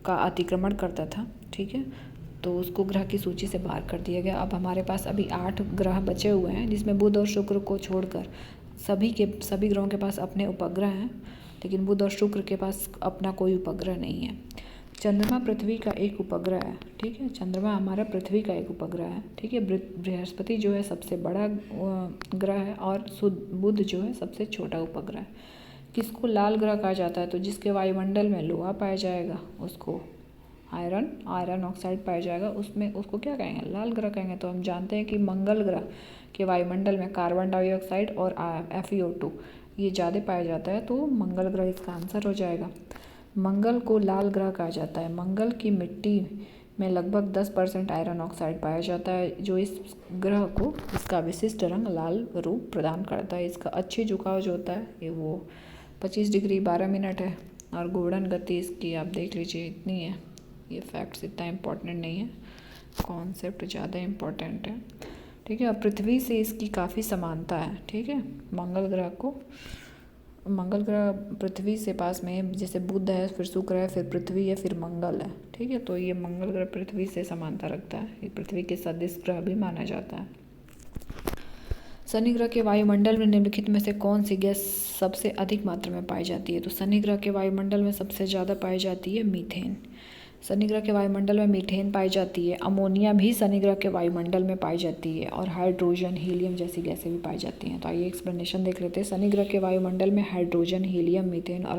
का अतिक्रमण करता था। ठीक है, तो उसको ग्रह की सूची से बाहर कर दिया गया। अब हमारे पास अभी 8 ग्रह बचे हुए हैं, जिसमें बुध और शुक्र को छोड़कर सभी ग्रहों के पास अपने उपग्रह हैं, लेकिन बुध और शुक्र के पास अपना कोई उपग्रह नहीं है। चंद्रमा पृथ्वी का एक उपग्रह है। ठीक है, चंद्रमा हमारा पृथ्वी का एक उपग्रह है। ठीक है, बृहस्पति जो है सबसे बड़ा ग्रह है और बुध जो है सबसे छोटा उपग्रह है। किसको लाल ग्रह कहा जाता है? तो जिसके वायुमंडल में लोहा पाया जाएगा उसको आयरन ऑक्साइड पाया जाएगा, उसको क्या कहेंगे? लाल ग्रह कहेंगे। तो हम जानते हैं कि मंगल ग्रह के वायुमंडल में कार्बन डाइऑक्साइड और FeO2 ये ज़्यादा पाया जाता है, तो मंगल ग्रह इसका आंसर हो जाएगा। मंगल को लाल ग्रह कहा जाता है। मंगल की मिट्टी में लगभग 10% आयरन ऑक्साइड पाया जाता है, जो इस ग्रह को इसका विशिष्ट रंग लाल रूप प्रदान करता है। इसका अच्छी झुकाव जो होता है ये वो 25 डिग्री 12 मिनट है, और घूर्णन गति इसकी आप देख लीजिए इतनी है। ये फैक्ट्स इतना इम्पोर्टेंट नहीं है, कॉन्सेप्ट ज़्यादा इम्पोर्टेंट है। ठीक है, और पृथ्वी से इसकी काफ़ी समानता है। ठीक है, मंगल ग्रह पृथ्वी से पास में, जैसे बुध है, फिर शुक्र है, फिर पृथ्वी है, फिर मंगल है। ठीक है, तो ये मंगल ग्रह पृथ्वी से समानता रखता है। ये पृथ्वी के सदृश ग्रह भी माना जाता है। शनि ग्रह के वायुमंडल में निम्नलिखित में से कौन सी गैस सबसे अधिक मात्रा में पाई जाती है? तो शनि ग्रह के वायुमंडल में सबसे ज़्यादा पाई जाती है मीथेन। शनि ग्रह के वायुमंडल में मीथेन पाई जाती है। अमोनिया भी शनि ग्रह के वायुमंडल में पाई जाती है, और हाइड्रोजन, हीलियम जैसी गैसें भी पाई जाती हैं। तो आइए एक्सप्लेनेशन देख लेते हैं। शनि ग्रह के वायुमंडल में हाइड्रोजन, हीलियम, मीथेन और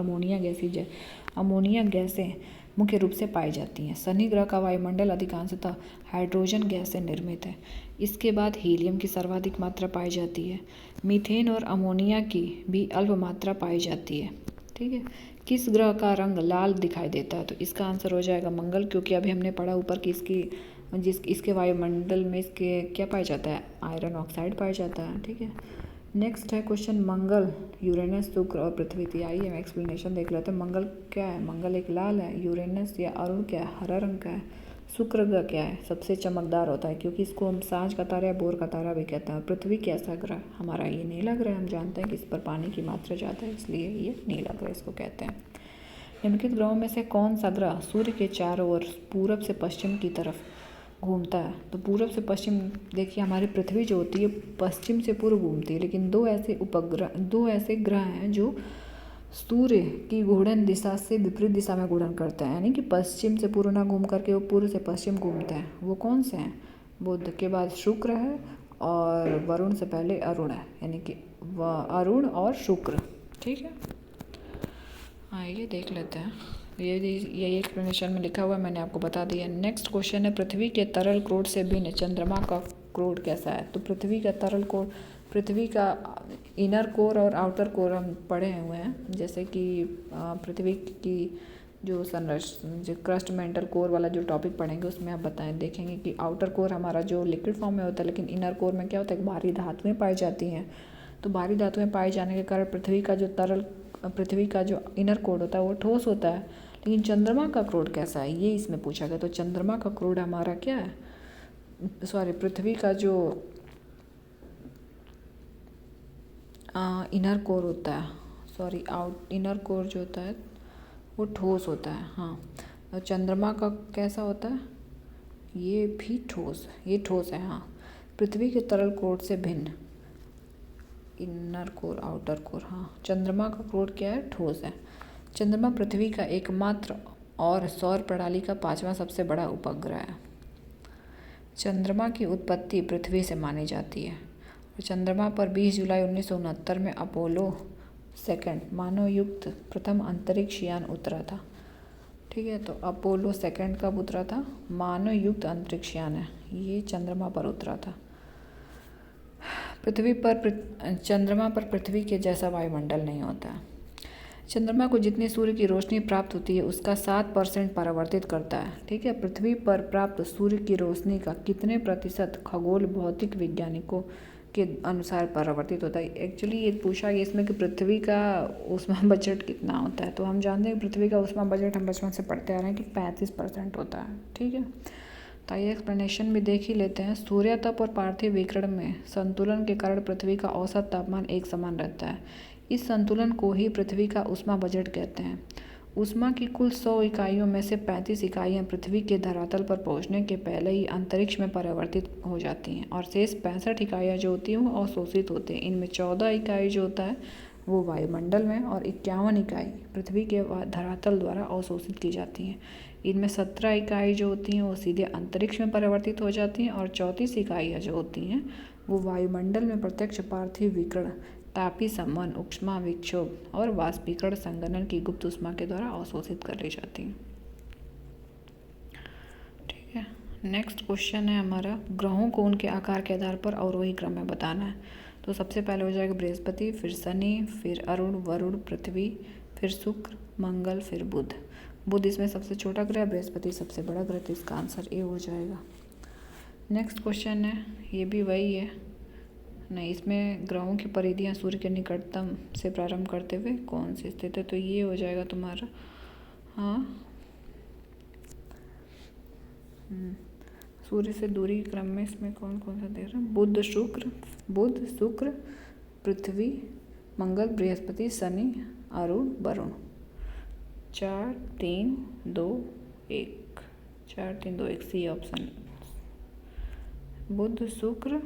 अमोनिया गैसें मुख्य रूप से पाई जाती हैं। शनि ग्रह का वायुमंडल अधिकांशतः हाइड्रोजन गैस से निर्मित है। इसके बाद हीलियम की सर्वाधिक मात्रा पाई जाती है। मीथेन और अमोनिया की भी अल्प मात्रा पाई जाती है। ठीक है, किस ग्रह का रंग लाल दिखाई देता है? तो इसका आंसर हो जाएगा मंगल, क्योंकि अभी हमने पढ़ा ऊपर कि इसके वायुमंडल में इसके क्या पाया जाता है? आयरन ऑक्साइड पाया जाता है। ठीक है, नेक्स्ट है क्वेश्चन, मंगल, यूरेनस, शुक्र और पृथ्वी। तो आइए हम एक्सप्लेनेशन देख लेते हैं। मंगल क्या है? मंगल एक लाल है। यूरेनस या अरुण क्या है? हरा रंग का है। शुक्र ग्रह क्या है? सबसे चमकदार होता है, क्योंकि इसको हम सांझ का तारा या बोर का तारा भी कहते हैं। और पृथ्वी कैसा ग्रह? हमारा ये नीला ग्रह। हम जानते हैं कि इस पर पानी की मात्रा ज़्यादा है, इसलिए ये नीला ग्रह इसको कहते हैं। निम्नलिखित ग्रहों में से कौन सा ग्रह सूर्य के चारों ओर पूरब से पश्चिम की तरफ घूमता है? तो पूरब से पश्चिम, देखिए हमारी पृथ्वी जो होती है पश्चिम से पूर्व घूमती है, लेकिन दो ऐसे ग्रह हैं जो सूर्य की घूर्णन दिशा से विपरीत दिशा में घूर्णन करते हैं, यानी कि पश्चिम से पूर्व ना घूम करके वो पूर्व से पश्चिम घूमते हैं। वो कौन से हैं? बुध के बाद शुक्र है, और वरुण से पहले अरुण है, यानी कि अरुण और शुक्र। ठीक है, आइए देख लेते हैं। यही एक्सप्लेनेशन में लिखा हुआ है, मैंने आपको बता दिया। नेक्स्ट क्वेश्चन है, पृथ्वी के तरल क्रोड से भिन्न चंद्रमा का क्रोड कैसा है? तो पृथ्वी का तरल कोर, पृथ्वी का इनर कोर और आउटर कोर हम पढ़े हुए हैं। जैसे कि पृथ्वी की जो क्रस्ट मेंटल कोर वाला जो टॉपिक पढ़ेंगे उसमें आप देखेंगे कि आउटर कोर हमारा जो लिक्विड फॉर्म में होता है, लेकिन इनर कोर में क्या होता है? भारी धातुएं पाई जाती हैं। तो भारी धातुएं पाए जाने के कारण पृथ्वी का जो इनर कोर होता है वो ठोस होता है। लेकिन चंद्रमा का क्रोड कैसा है, ये इसमें पूछा गया। तो चंद्रमा का क्रोड हमारा क्या है? पृथ्वी का जो इनर कोर होता है, इनर कोर जो होता है वो ठोस होता है। हाँ, और चंद्रमा का कैसा होता है? ये भी ठोस है। हाँ, पृथ्वी के तरल कोर से भिन्न इनर कोर, आउटर कोर। हाँ, चंद्रमा का कोर क्या है? ठोस है। चंद्रमा पृथ्वी का एकमात्र और सौर प्रणाली का 5वां सबसे बड़ा उपग्रह है। चंद्रमा की उत्पत्ति पृथ्वी से मानी जाती है, चंद्रमा पर 20 जुलाई 1969 में अपोलो सेकंड मानवयुक्त प्रथम अंतरिक्ष यान उतरा था। ठीक है, तो अपोलो सेकंड कब उतरा था? मानवयुक्त अंतरिक्ष यान है, ये चंद्रमा पर उतरा था। चंद्रमा पर पृथ्वी के जैसा वायुमंडल नहीं होता है। चंद्रमा को जितनी सूर्य की रोशनी प्राप्त होती है उसका 7% परावर्तित करता है। ठीक है, पृथ्वी पर प्राप्त सूर्य की रोशनी का कितने प्रतिशत खगोल भौतिक वैज्ञानिकों के अनुसार परावर्तित होता है? एक्चुअली ये पूछा गया इसमें कि पृथ्वी का ऊष्मा बजट कितना होता है। तो हम जानते हैं कि पृथ्वी का ऊष्मा बजट हम बचपन से पढ़ते आ रहे हैं कि 35% होता है। ठीक है, तो ये एक्सप्लेनेशन भी देख ही लेते हैं। सूर्य तप और पार्थिव विकिरण में संतुलन के कारण पृथ्वी का औसत तापमान एक समान रहता है। इस संतुलन को ही पृथ्वी का ऊष्मा बजट कहते हैं। ऊष्मा की कुल 100 इकाइयों में से 35 इकाइयाँ पृथ्वी के धरातल पर पहुँचने के पहले ही अंतरिक्ष में परावर्तित हो जाती हैं और शेष 65 इकाइयाँ जो होती हैं वो अवशोषित होती हैं। इनमें 14 इकाई जो होता है वो वायुमंडल में और 51 इकाई पृथ्वी के धरातल द्वारा अवशोषित की जाती हैं। इनमें 17 इकाई जो होती हैं वो सीधे अंतरिक्ष में परावर्तित हो जाती हैं और 34 इकाइयाँ जो होती हैं वो वायुमंडल में प्रत्यक्ष पार्थिव विकिरण, तापी समन, ऊष्मा विक्षोभ और वाष्पीकरण संघनन की गुप्त ऊष्मा के द्वारा अवशोषित कर ली जाती हैं। ठीक है, नेक्स्ट क्वेश्चन है हमारा, ग्रहों को उनके आकार के आधार पर अवरोही क्रम में बताना है। तो सबसे पहले हो जाएगा बृहस्पति, फिर शनि, फिर अरुण, वरुण, पृथ्वी, फिर शुक्र, मंगल, फिर बुध। बुध इसमें सबसे छोटा ग्रह, बृहस्पति सबसे बड़ा ग्रह, तो इसका आंसर ए हो जाएगा। नेक्स्ट क्वेश्चन है, ये भी वही है, नहीं इसमें ग्रहों की परिधियाँ सूर्य के निकटतम से प्रारंभ करते हुए कौन सी स्थित है? तो ये हो जाएगा तुम्हारा, हाँ, सूर्य से दूरी के क्रम में इसमें कौन कौन सा दे रहा है? बुध, शुक्र, पृथ्वी, मंगल, बृहस्पति, शनि, अरुण, वरुण। 4 3 2 1 4 3 2 1 C option. बुध, शुक्र,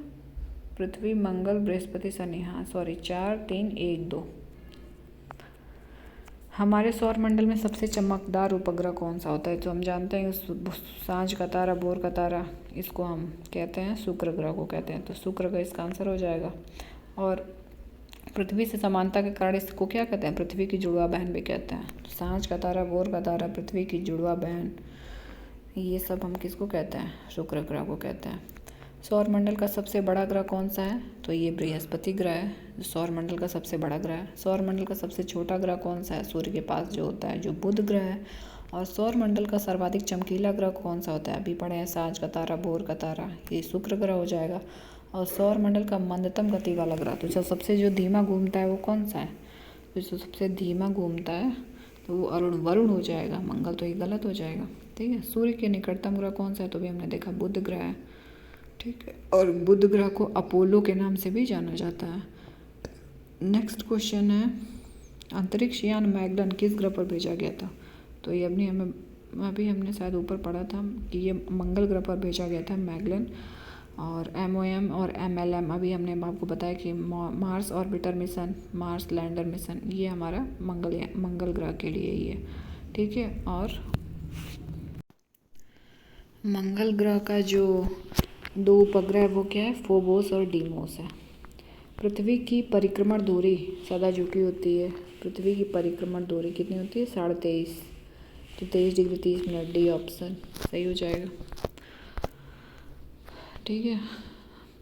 पृथ्वी, मंगल, बृहस्पति, शनि, हाँ सॉरी 4 3 1 2। हमारे सौर मंडल में सबसे चमकदार उपग्रह कौन सा होता है? तो हम जानते हैं सांझ का तारा, बोर का तारा, इसको हम कहते हैं शुक्र ग्रह को कहते हैं, तो शुक्र का इसका आंसर हो जाएगा। और पृथ्वी से समानता के कारण इसको क्या कहते हैं? पृथ्वी की जुड़वा बहन भी कहते हैं। तो सांझ का तारा, बोर का तारा, पृथ्वी की जुड़वा बहन, ये सब हम किसको कहते हैं? शुक्र ग्रह को कहते हैं। सौर मंडल का सबसे बड़ा ग्रह कौन सा है? तो ये बृहस्पति ग्रह है, जो सौर मंडल का सबसे बड़ा ग्रह है। सौर मंडल का सबसे छोटा ग्रह कौन सा है? सूर्य के पास जो होता है, जो बुध ग्रह है। और सौर मंडल का सर्वाधिक चमकीला ग्रह कौन सा होता है? अभी पढ़े हैं, सांझ का तारा, बोर का तारा, ये शुक्र ग्रह हो जाएगा। और सौर मंडल का मंदतम गति वाला ग्रह, तो सबसे जो धीमा घूमता है वो कौन सा है? तो जो सबसे धीमा घूमता है तो वो वरुण हो जाएगा। मंगल तो ये गलत हो जाएगा। ठीक है, सूर्य के निकटतम ग्रह कौन सा है? तो भी हमने देखा बुध ग्रह है। ठीक है, और बुध ग्रह को अपोलो के नाम से भी जाना जाता है। नेक्स्ट क्वेश्चन है, अंतरिक्ष यान मैगलन किस ग्रह पर भेजा गया था? तो ये अभी हमने शायद ऊपर पढ़ा था कि ये मंगल ग्रह पर भेजा गया था मैगलन। और MOM और MLM अभी हमने आपको बताया कि Mars orbiter mission, Mars lander mission, ये हमारा मंगल ग्रह के लिए ही है। ठीक है, और मंगल ग्रह का जो 2 उपग्रह वो क्या है? फोबोस और डीमोस है। पृथ्वी की परिक्रमण दूरी सदा झुकी होती है। पृथ्वी की परिक्रमण दूरी कितनी होती है? 23.5, तो 23 डिग्री 30 मिनट, डी ऑप्शन सही हो जाएगा। ठीक है,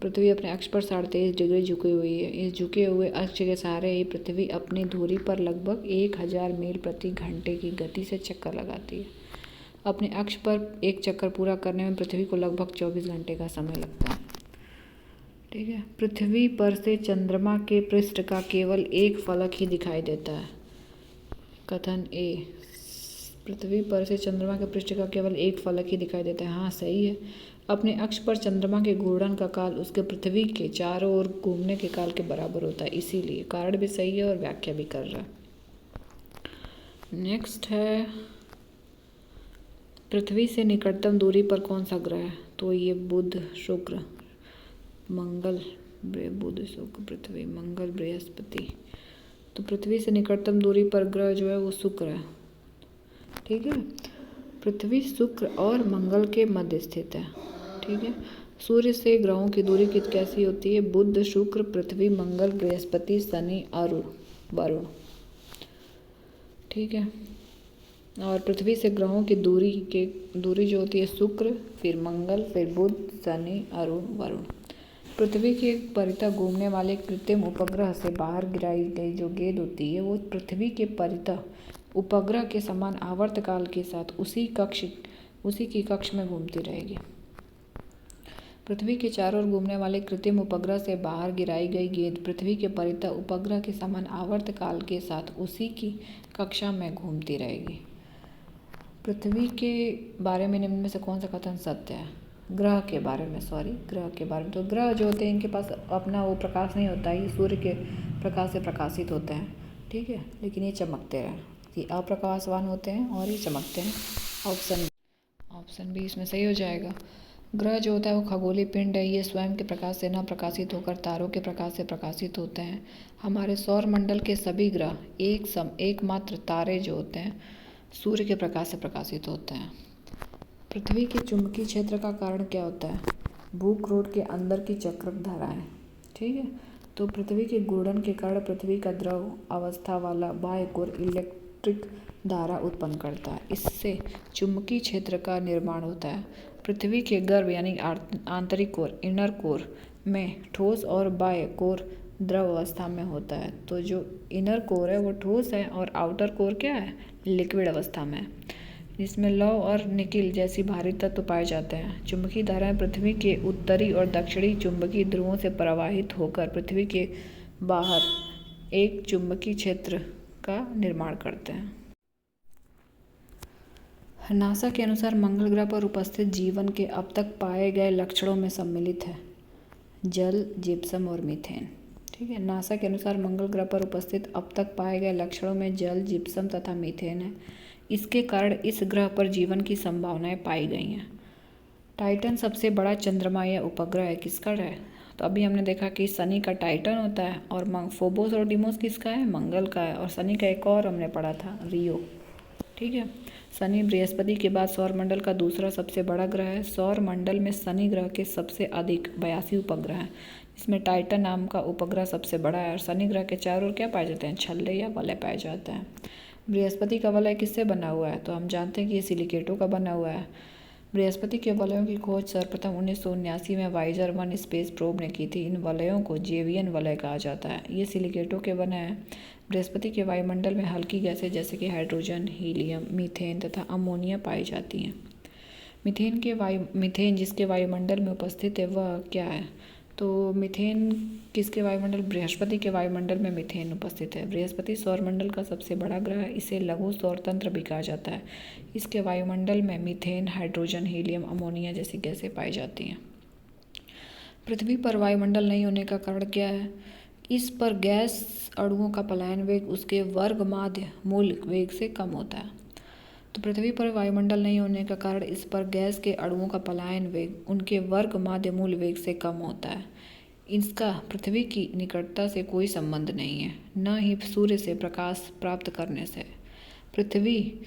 पृथ्वी अपने अक्ष पर 23.5 डिग्री झुकी हुई है। इस झुके हुए अक्ष के सहारे ही पृथ्वी अपनी धुरी पर लगभग 1000 मील प्रति घंटे की गति से चक्कर लगाती है। अपने अक्ष पर एक चक्कर पूरा करने में पृथ्वी को लगभग 24 घंटे का समय लगता है। ठीक है, पृथ्वी पर से चंद्रमा के पृष्ठ का केवल एक फलक ही दिखाई देता है। कथन ए, पृथ्वी पर से चंद्रमा के पृष्ठ का केवल एक फलक ही दिखाई देता है। हाँ सही है। अपने अक्ष पर चंद्रमा के घूर्णन का काल उसके पृथ्वी के चारों ओर घूमने के काल के बराबर होता है, इसीलिए कारण भी सही है और व्याख्या भी कर रहा है। नेक्स्ट है, पृथ्वी से निकटतम दूरी पर कौन सा ग्रह है? तो ये बुध, शुक्र, मंगल, बुध, शुक्र, पृथ्वी, मंगल, बृहस्पति। तो पृथ्वी से निकटतम दूरी पर ग्रह जो है वो शुक्र है। ठीक है, पृथ्वी शुक्र और मंगल के मध्य स्थित है। ठीक है, सूर्य से ग्रहों की दूरी कैसी होती है? बुध, शुक्र, पृथ्वी, मंगल, बृहस्पति, शनि, अरुण, वरुण। ठीक है। और पृथ्वी से ग्रहों की दूरी जो होती है शुक्र, फिर मंगल, फिर बुध, शनि, अरुण, वरुण। पृथ्वी के परितः घूमने वाले कृत्रिम उपग्रह से बाहर गिराई गई जो गेंद होती है वो पृथ्वी के परितः उपग्रह के समान आवर्तकाल के साथ उसी की कक्ष में घूमती रहेगी। पृथ्वी के चारों ओर घूमने वाले कृत्रिम उपग्रह से बाहर गिराई गई गेंद पृथ्वी के परितः उपग्रह के समान आवर्तकाल के साथ उसी की कक्षा में घूमती रहेगी। पृथ्वी के बारे में निम्न में से कौन सा कथन सत्य है? ग्रह के बारे में तो ग्रह जो होते हैं इनके पास अपना वो प्रकाश नहीं होता है, ये सूर्य के प्रकाश से प्रकाशित होते हैं। ठीक है, लेकिन ये चमकते हैं, ये अप्रकाशवान होते हैं और ये चमकते हैं। ऑप्शन बी इसमें सही हो जाएगा। ग्रह जो होता है वो खगोलीय पिंड है, ये स्वयं के प्रकाश से न प्रकाशित होकर तारों के प्रकाश से प्रकाशित होते हैं। हमारे सौर मंडल के सभी ग्रह एकमात्र तारे जो होते हैं सूर्य के प्रकाश से प्रकाशित होते हैं। पृथ्वी के चुंबकीय क्षेत्र का कारण क्या होता है? भूक्रोट के अंदर की चक्र धाराएं। ठीक है, तो पृथ्वी के घूर्णन के कारण पृथ्वी का द्रव अवस्था वाला बाह्य कोर इलेक्ट्रिक धारा उत्पन्न करता है, इससे चुंबकीय क्षेत्र का निर्माण होता है। पृथ्वी के गर्भ यानी आंतरिक कोर इनर कोर में ठोस और बाह्य कोर द्रव अवस्था में होता है। तो जो इनर कोर है वो ठोस है और आउटर कोर क्या है? लिक्विड अवस्था में। इसमें लौह और निकिल जैसी भारी तत्व पाए जाते हैं। चुंबकीय धाराएं पृथ्वी के उत्तरी और दक्षिणी चुंबकीय ध्रुवों से प्रवाहित होकर पृथ्वी के बाहर एक चुंबकीय क्षेत्र का निर्माण करते हैं। नासा के अनुसार मंगल ग्रह पर उपस्थित जीवन के अब तक पाए गए लक्षणों में सम्मिलित है जल, जिप्सम और मीथेन। ठीक है, नासा के अनुसार मंगल ग्रह पर उपस्थित अब तक पाए गए लक्षणों में जल, जिप्सम तथा मीथेन है। इसके कारण इस ग्रह पर जीवन की संभावनाएं पाई गई हैं। टाइटन सबसे बड़ा चंद्रमा या उपग्रह है, किसका है? तो अभी हमने देखा कि शनि का टाइटन होता है और फोबोस और डिमोस किसका है? मंगल का है। और शनि का एक और हमने पढ़ा था, रियो। ठीक है, शनि बृहस्पति के बाद सौरमंडल का दूसरा सबसे बड़ा ग्रह है। सौरमंडल में शनि ग्रह के सबसे अधिक 82 उपग्रह हैं, इसमें टाइटन नाम का उपग्रह सबसे बड़ा है। और शनि ग्रह के चारों ओर क्या पाए जाते हैं? छल्ले या वलय पाए जाते हैं। बृहस्पति का वलय किससे बना हुआ है? तो हम जानते हैं कि ये सिलिकेटों का बना हुआ है। बृहस्पति के वलयों की खोज सर्वप्रथम 1979 में वाइजर 1 स्पेस प्रोब ने की थी। इन वलयों को जेवियन वलय कहा जाता है। ये सिलिकेटों के बने हैं। बृहस्पति के वायुमंडल में हल्की गैसें जैसे कि हाइड्रोजन, हीलियम, मीथेन तथा अमोनिया पाई जाती हैं। मीथेन जिसके वायुमंडल में उपस्थित है वह क्या है? तो मीथेन किसके वायुमंडल? बृहस्पति के वायुमंडल में मीथेन उपस्थित है। बृहस्पति सौरमंडल का सबसे बड़ा ग्रह है, इसे लघु सौर तंत्र भी कहा जाता है। इसके वायुमंडल में मीथेन, हाइड्रोजन, हीलियम, अमोनिया जैसी गैसें पाई जाती हैं। पृथ्वी पर वायुमंडल नहीं होने का कारण क्या है? इस पर गैस अणुओं का पलायन वेग उसके वर्ग माध्य मूल वेग से कम होता है। तो पृथ्वी पर वायुमंडल नहीं होने का कारण इस पर गैस के अणुओं का पलायन वेग उनके वर्ग माध्य मूल वेग से कम होता है। इसका पृथ्वी की निकटता से कोई संबंध नहीं है, न ही सूर्य से प्रकाश प्राप्त करने से। पृथ्वी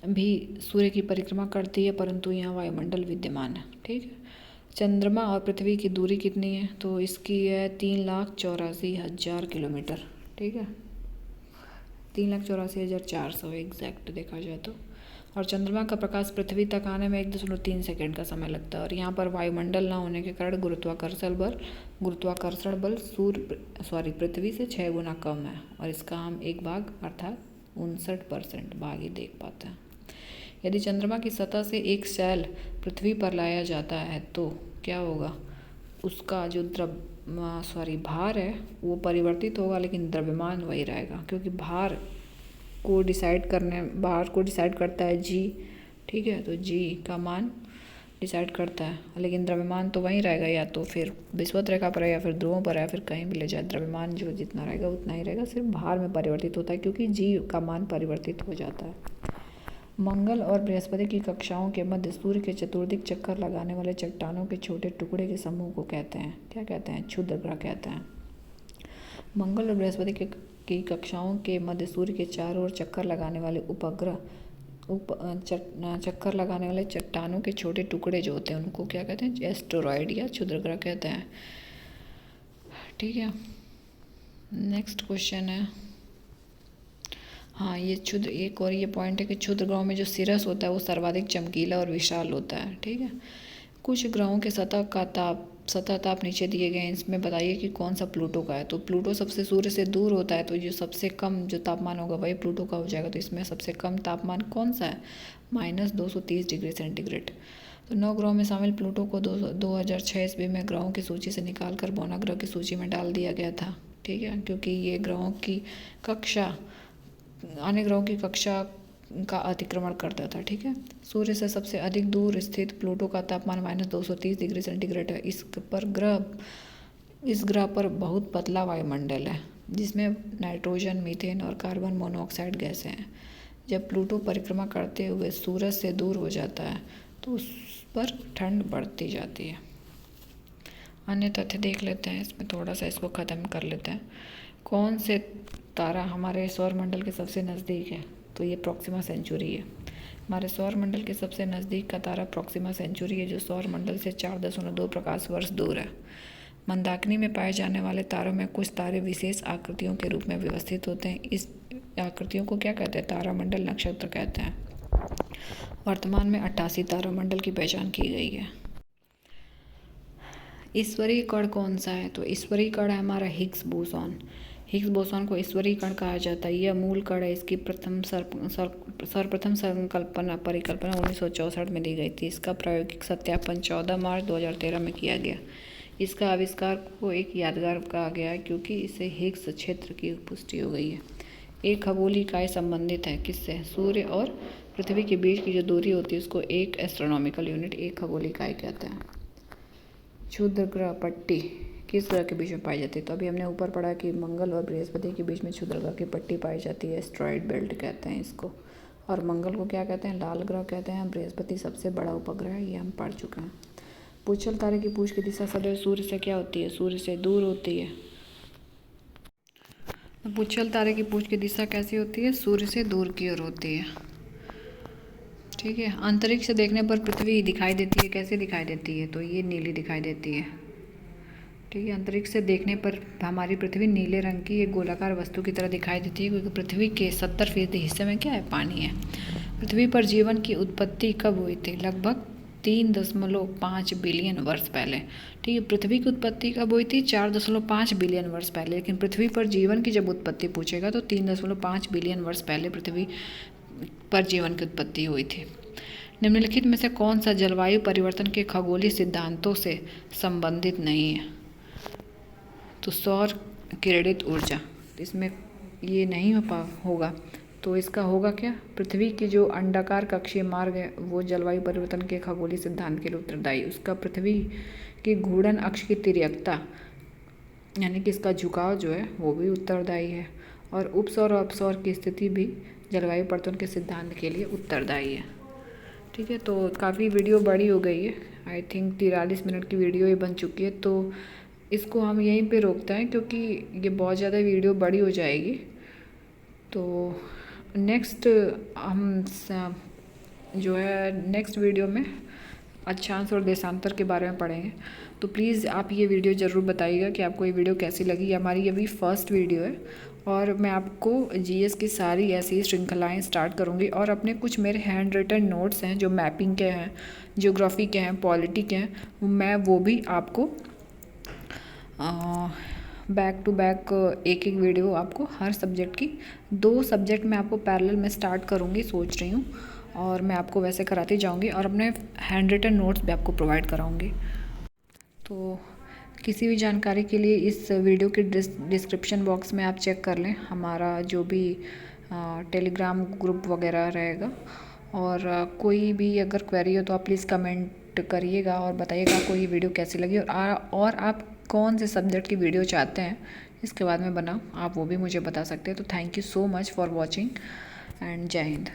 भी सूर्य की परिक्रमा करती है परंतु यहाँ वायुमंडल विद्यमान है। ठीक है, चंद्रमा और पृथ्वी की दूरी कितनी है? तो इसकी है 3,84,000 किलोमीटर। ठीक है, 3,84,400 एग्जैक्ट देखा जाए तो। और चंद्रमा का प्रकाश पृथ्वी तक आने में 1.3 सेकेंड का समय लगता है। और यहाँ पर वायुमंडल ना होने के कारण गुरुत्वाकर्षण बल पृथ्वी से 6 गुना कम है और इसका हम 1 भाग अर्थात 59% भाग ही देख पाते हैं। यदि चंद्रमा की सतह से एक सेल पृथ्वी पर लाया जाता है तो क्या होगा? उसका जो भार है वो परिवर्तित होगा लेकिन द्रव्यमान वही रहेगा, क्योंकि भार को डिसाइड करता है जी। ठीक है, तो जी का मान डिसाइड करता है, लेकिन द्रव्यमान तो वहीं रहेगा, या तो फिर विषुवत रेखा पर है या फिर ध्रुवों पर है, फिर कहीं भी ले जाए द्रव्यमान जो जितना रहेगा उतना ही रहेगा, सिर्फ भार में परिवर्तित होता है क्योंकि जी का मान परिवर्तित हो जाता है। मंगल और बृहस्पति की कक्षाओं के मध्य सूर्य के चतुर्दिक चक्कर लगाने वाले चट्टानों के छोटे टुकड़े के समूह को कहते हैं, क्या कहते हैं? क्षुद्र ग्रह कहते हैं। मंगल और बृहस्पति की कक्षाओं के मध्य सूर्य के चारों ओर चक्कर लगाने वाले उपग्रह चक्कर लगाने वाले चट्टानों के छोटे टुकड़े जो होते हैं उनको क्या कहते हैं? एस्टेरॉयड या क्षुद्रग्रह कहते हैं। ठीक है, नेक्स्ट क्वेश्चन है, हाँ ये एक और ये पॉइंट है कि क्षुद्र ग्रहों में जो सिरस होता है वो सर्वाधिक चमकीला और विशाल होता है। ठीक है, कुछ ग्रहों के सतह ताप नीचे दिए गए हैं, इसमें बताइए कि कौन सा प्लूटो का है। तो प्लूटो सबसे सूर्य से दूर होता है, तो जो सबसे कम जो तापमान होगा वही प्लूटो का हो जाएगा। तो इसमें सबसे कम तापमान कौन सा है? -230 डिग्री सेंटीग्रेड। तो 9 ग्रहों में शामिल प्लूटो को 2006 ईस्वी में ग्रहों की सूची से निकाल कर बौना ग्रह की सूची में डाल दिया गया था। ठीक है, क्योंकि ये अन्य ग्रहों की कक्षा का अतिक्रमण करता था। ठीक है, सूर्य से सबसे अधिक दूर स्थित प्लूटो का तापमान -230 डिग्री सेंटीग्रेड है। इस ग्रह पर बहुत पतला वायुमंडल है, जिसमें नाइट्रोजन, मीथेन और कार्बन मोनोऑक्साइड गैसें हैं। जब प्लूटो परिक्रमा करते हुए सूरज से दूर हो जाता है तो उस पर ठंड बढ़ती जाती है। अन्य तथ्य देख लेते हैं, इसमें थोड़ा सा इसको ख़त्म कर लेते हैं। कौन से तारा हमारे सौरमंडल के सबसे नज़दीक है? तो ये प्रॉक्सिमा सेंचुरी है। हमारे सौरमंडल के सबसे नज़दीक का तारा प्रॉक्सिमा सेंचुरी है, जो सौरमंडल से 4.2 प्रकाश वर्ष दूर है। मंदाकिनी में पाए जाने वाले तारों में कुछ तारे विशेष आकृतियों के रूप में व्यवस्थित होते हैं। इस आकृतियों को क्या कहते हैं? तारामंडल नक्षत्र कहते हैं। वर्तमान में 88 तारामंडल की पहचान की गई है। ईश्वरीय कण कौन सा है? तो ईश्वरीय कण है हमारा हिग्स बोसॉन। हिग्स बोसॉन को ईश्वरीय कण कहा जाता है। यह मूल कण है। इसकी सर्वप्रथम परिकल्पना 1964 में दी गई थी। इसका प्रायोगिक सत्यापन 14 मार्च 2013 में किया गया। इसका आविष्कार को एक यादगार कहा गया है क्योंकि इससे हिग्स क्षेत्र की पुष्टि हो गई है। एक खगोलीय इकाई संबंधित है किससे? सूर्य और पृथ्वी के बीच की जो दूरी होती है उसको एक एस्ट्रोनॉमिकल यूनिट, एक खगोलीय इकाई कहते हैं। क्षुद्र ग्रह पट्टी किस ग्रह के बीच में पाई जाती है? तो अभी हमने ऊपर पढ़ा कि मंगल और बृहस्पति के बीच में क्षुद्र ग्रह की पट्टी पाई जाती है, एस्ट्रॉयड बेल्ट कहते हैं इसको। और मंगल को क्या कहते हैं? लाल ग्रह कहते हैं। बृहस्पति सबसे बड़ा उपग्रह है, ये हम पढ़ चुके हैं। पुच्छल तारे की पूछ की दिशा सदैव सूर्य से क्या होती है? सूर्य से दूर होती है। पुच्छल तारे की पूछ की दिशा कैसी होती है? सूर्य से दूर की ओर होती है। ठीक है, अंतरिक्ष से देखने पर पृथ्वी दिखाई देती है, कैसे दिखाई देती है? तो ये नीली दिखाई देती है। ठीक है, अंतरिक्ष से देखने पर हमारी पृथ्वी नीले रंग की एक गोलाकार वस्तु की तरह दिखाई देती है, क्योंकि पृथ्वी के 70% हिस्से में क्या है? पानी है। पृथ्वी पर जीवन की उत्पत्ति कब हुई थी? लगभग 3.5 बिलियन वर्ष पहले। ठीक है, पृथ्वी की उत्पत्ति कब हुई थी? 4.5 बिलियन वर्ष पहले। लेकिन पृथ्वी पर जीवन की जब उत्पत्ति पूछेगा तो 3.5 बिलियन वर्ष पहले पृथ्वी पर जीवन की उत्पत्ति हुई थी। निम्नलिखित में से कौन सा जलवायु परिवर्तन के खगोलीय सिद्धांतों से संबंधित नहीं है? तो सौर किरणित ऊर्जा, इसमें ये नहीं होगा। तो इसका होगा क्या? पृथ्वी की जो अंडाकार कक्षीय मार्ग है वो जलवायु परिवर्तन के खगोलीय सिद्धांत के लिए उत्तरदायी। उसका पृथ्वी की घूर्णन अक्ष की तिर्यकता यानी कि इसका झुकाव जो है वो भी उत्तरदायी है। और उपसौर और अपसौर की स्थिति भी जलवायु परिवर्तन के सिद्धांत के लिए उत्तरदायी है। ठीक है, तो काफ़ी वीडियो बड़ी हो गई है। आई थिंक 43 मिनट की वीडियो ये बन चुकी है, तो इसको हम यहीं पे रोकते हैं क्योंकि ये बहुत ज़्यादा वीडियो बड़ी हो जाएगी। तो नेक्स्ट हम जो है नेक्स्ट वीडियो में अक्षांश और देशांतर के बारे में पढ़ेंगे। तो प्लीज़ आप ये वीडियो ज़रूर बताइएगा कि आपको ये वीडियो कैसी लगी। ये हमारी अभी फर्स्ट वीडियो है और मैं आपको जीएस की सारी ऐसी श्रृंखलाएं स्टार्ट करूँगी। और अपने कुछ मेरे हैंड रिटन नोट्स हैं जो मैपिंग के हैं, ज्योग्राफी के हैं, पॉलिटी के हैं, मैं वो भी आपको बैक टू बैक एक वीडियो आपको हर सब्जेक्ट की 2 सब्जेक्ट मैं आपको पैरेलल में स्टार्ट करूँगी, सोच रही हूँ। और मैं आपको वैसे कराती जाऊँगी और अपने हैंड रिटन नोट्स भी आपको प्रोवाइड कराऊँगी। तो किसी भी जानकारी के लिए इस वीडियो के डिस्क्रिप्शन बॉक्स में आप चेक कर लें, हमारा जो भी टेलीग्राम ग्रुप वगैरह रहेगा। और कोई भी अगर क्वेरी हो तो आप प्लीज़ कमेंट करिएगा और बताइएगा आपको ये वीडियो कैसी लगी और आप कौन से सब्जेक्ट की वीडियो चाहते हैं इसके बाद में बनाऊँ, आप वो भी मुझे बता सकते हैं। तो thank you so much for watching and जय हिंद।